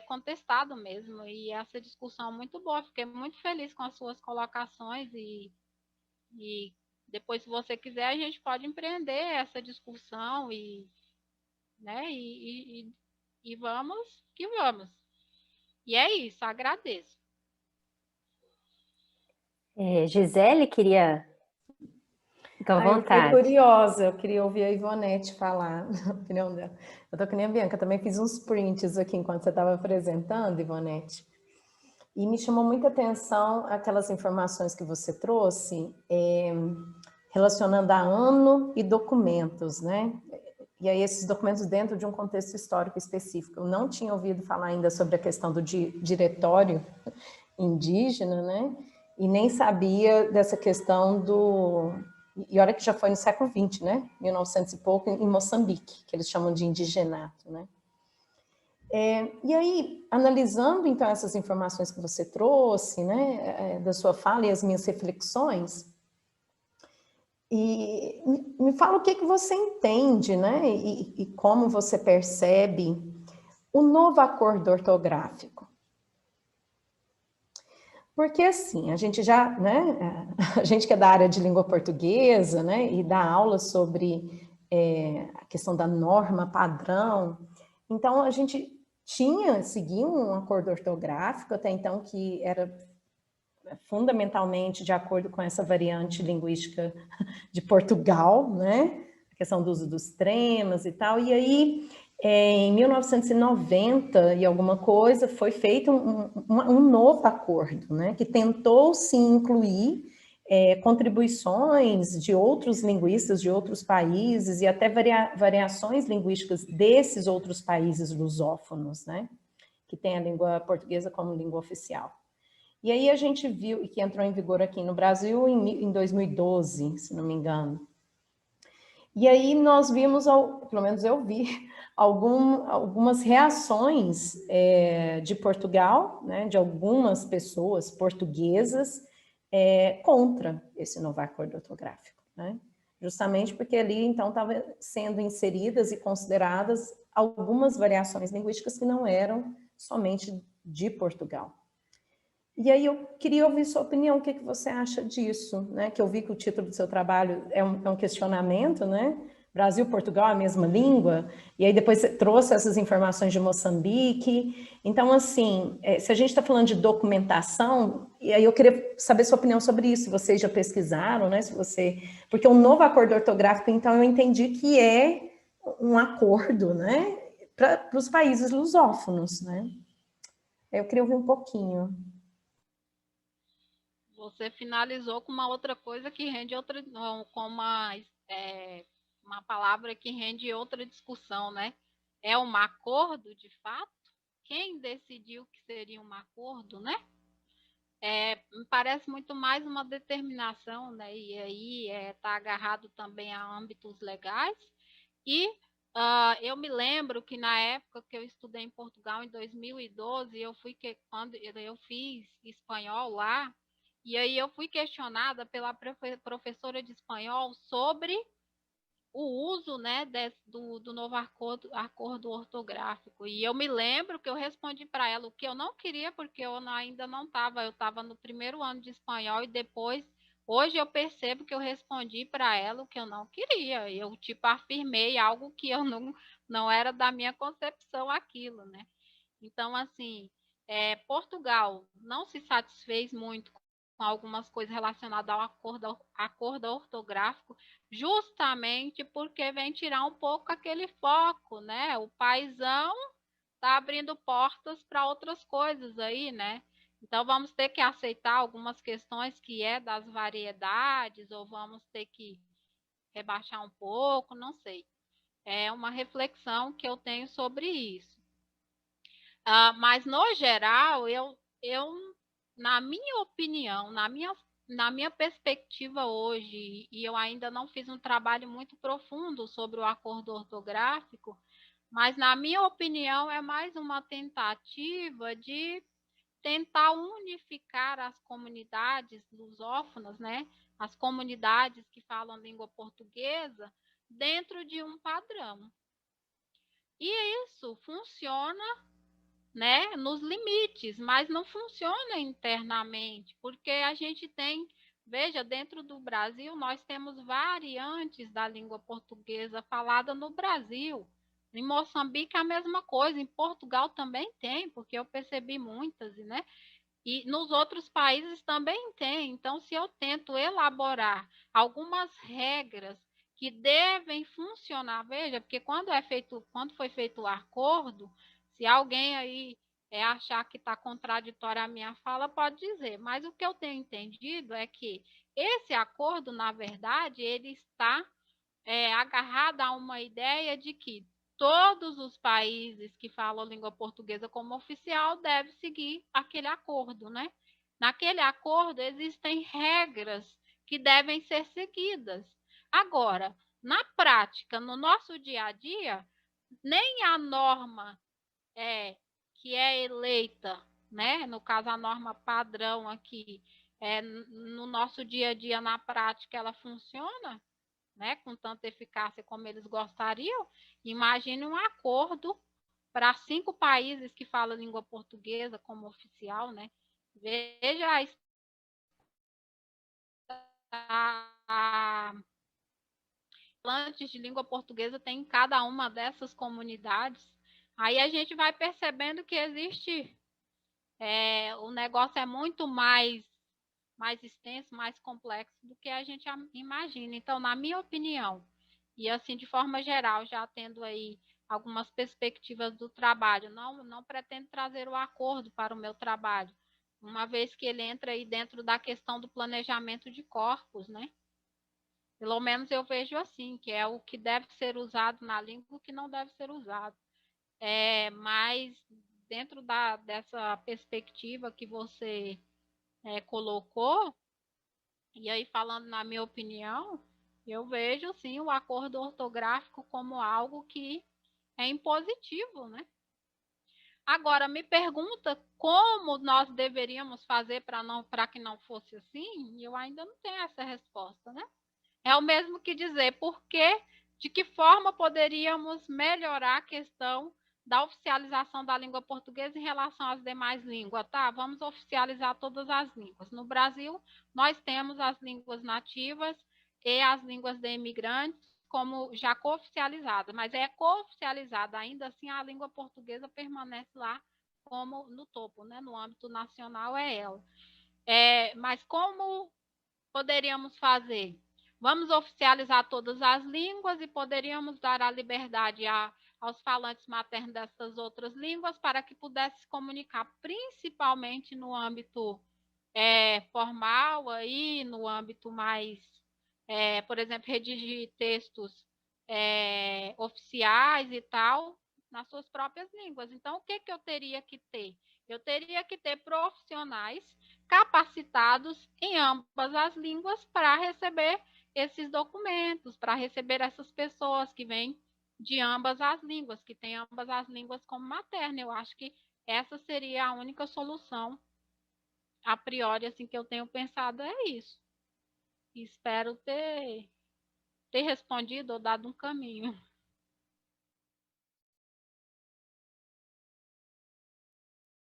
S8: contestado mesmo, e essa discussão é muito boa, fiquei muito feliz com as suas colocações, e depois, se você quiser, a gente pode empreender essa discussão, né, e vamos que vamos. E é isso, agradeço.
S1: Gisele queria... Fica à
S5: Eu
S1: vontade.
S5: fiquei curiosa, eu queria ouvir a Ivonete falar a opinião dela. Eu tô que nem a Bianca, também fiz uns prints aqui enquanto você estava apresentando, Ivonete. E me chamou muita atenção aquelas informações que você trouxe, relacionando a ano e documentos, né? E aí esses documentos dentro de um contexto histórico específico. Eu não tinha ouvido falar ainda sobre a questão do diretório indígena, né? E nem sabia dessa questão do... E olha que já foi no século XX, né? 1900 e pouco, em Moçambique, que eles chamam de indigenato, né? E aí, analisando então essas informações que você trouxe, né, da sua fala e as minhas reflexões, e me fala o que você entende, né, e como você percebe o novo acordo ortográfico. Porque assim, a gente já, né, a gente que é da área de língua portuguesa, né, e dá aula sobre a questão da norma padrão, então a gente seguia um acordo ortográfico até então que era fundamentalmente de acordo com essa variante linguística de Portugal, né, a questão do uso dos tremas e tal, e aí em 1990 e alguma coisa, foi feito um novo acordo, né, que tentou se incluir contribuições de outros linguistas de outros países e até variações linguísticas desses outros países lusófonos, né, que tem a língua portuguesa como língua oficial. E aí a gente viu, e que entrou em vigor aqui no Brasil em 2012, se não me engano. E aí nós vimos, pelo menos eu vi, algumas reações de Portugal, né, de algumas pessoas portuguesas contra esse novo acordo ortográfico, né? Justamente porque ali então estavam sendo inseridas e consideradas algumas variações linguísticas que não eram somente de Portugal. E aí eu queria ouvir sua opinião, o que você acha disso, né? Que eu vi que o título do seu trabalho é um questionamento, né? Brasil e Portugal é a mesma língua, e aí depois você trouxe essas informações de Moçambique. Então, assim, se a gente está falando de documentação, e aí eu queria saber sua opinião sobre isso, se vocês já pesquisaram, né? Porque o novo acordo ortográfico, então, eu entendi que é um acordo, né? Para os países lusófonos, né? Eu queria ouvir um pouquinho.
S8: Você finalizou com uma outra coisa que rende outra, com uma palavra que rende outra discussão, né? É um acordo, de fato? Quem decidiu que seria um acordo, né? Me parece muito mais uma determinação, né? E aí está agarrado também a âmbitos legais. E eu me lembro que na época que eu estudei em Portugal, em 2012, quando eu fiz espanhol lá, e aí eu fui questionada pela professora de espanhol sobre o uso, né, do novo acordo ortográfico. E eu me lembro que eu respondi para ela o que eu não queria, porque eu ainda não estava, eu estava no primeiro ano de espanhol, e depois, hoje eu percebo que eu respondi para ela o que eu não queria. Eu, tipo, afirmei algo que eu não era da minha concepção aquilo, né? Então, assim, Portugal não se satisfez muito com algumas coisas relacionadas ao acordo ortográfico, justamente porque vem tirar um pouco aquele foco, né? O paizão está abrindo portas para outras coisas aí, né? Então, vamos ter que aceitar algumas questões que das variedades, ou vamos ter que rebaixar um pouco, não sei. É uma reflexão que eu tenho sobre isso. Mas, no geral, na minha opinião, na minha perspectiva hoje, e eu ainda não fiz um trabalho muito profundo sobre o acordo ortográfico, mas, na minha opinião, é mais uma tentativa de tentar unificar as comunidades lusófonas, né? As comunidades que falam língua portuguesa, dentro de um padrão. E isso funciona, né, nos limites, mas não funciona internamente, porque a gente tem, veja, dentro do Brasil, nós temos variantes da língua portuguesa falada no Brasil. Em Moçambique é a mesma coisa, em Portugal também tem, porque eu percebi muitas, né? E nos outros países também tem. Então, se eu tento elaborar algumas regras que devem funcionar, veja, porque quando foi feito o acordo, se alguém aí achar que está contraditória a minha fala, pode dizer. Mas o que eu tenho entendido é que esse acordo, na verdade, ele está agarrado a uma ideia de que todos os países que falam língua portuguesa como oficial devem seguir aquele acordo, né? Naquele acordo existem regras que devem ser seguidas. Agora, na prática, no nosso dia a dia, nem a norma que é eleita, né? No caso, a norma padrão aqui, no nosso dia a dia, na prática, ela funciona, né, com tanta eficácia como eles gostariam. Imagine um acordo para 5 países que falam língua portuguesa como oficial, né? Veja a falantes de língua portuguesa tem em cada uma dessas comunidades. Aí a gente vai percebendo que existe, o negócio é muito mais extenso, mais complexo do que a gente imagina. Então, na minha opinião, e assim de forma geral, já tendo aí algumas perspectivas do trabalho, não pretendo trazer o acordo para o meu trabalho, uma vez que ele entra aí dentro da questão do planejamento de corpos, né? Pelo menos eu vejo assim, que é o que deve ser usado na língua e o que não deve ser usado. Mas dentro dessa perspectiva que você colocou, e aí falando na minha opinião, eu vejo sim o acordo ortográfico como algo que é impositivo, né? Agora, me pergunta como nós deveríamos fazer para que não fosse assim, e eu ainda não tenho essa resposta, né? É o mesmo que dizer de que forma poderíamos melhorar a questão da oficialização da língua portuguesa em relação às demais línguas, tá? Vamos oficializar todas as línguas. No Brasil, nós temos as línguas nativas e as línguas de imigrantes como já cooficializadas, mas é cooficializada, ainda assim a língua portuguesa permanece lá como no topo, né? No âmbito nacional é ela. Mas como poderíamos fazer? Vamos oficializar todas as línguas e poderíamos dar a liberdade aos falantes maternos dessas outras línguas para que pudesse se comunicar, principalmente no âmbito formal, aí, no âmbito mais, por exemplo, redigir textos oficiais e tal, nas suas próprias línguas. Então, o que eu teria que ter? Eu teria que ter profissionais capacitados em ambas as línguas para receber esses documentos, para receber essas pessoas que vêm de ambas as línguas, que têm ambas as línguas como materna. Eu acho que essa seria a única solução, a priori, assim, que eu tenho pensado, é isso. Espero ter ter respondido ou dado um caminho.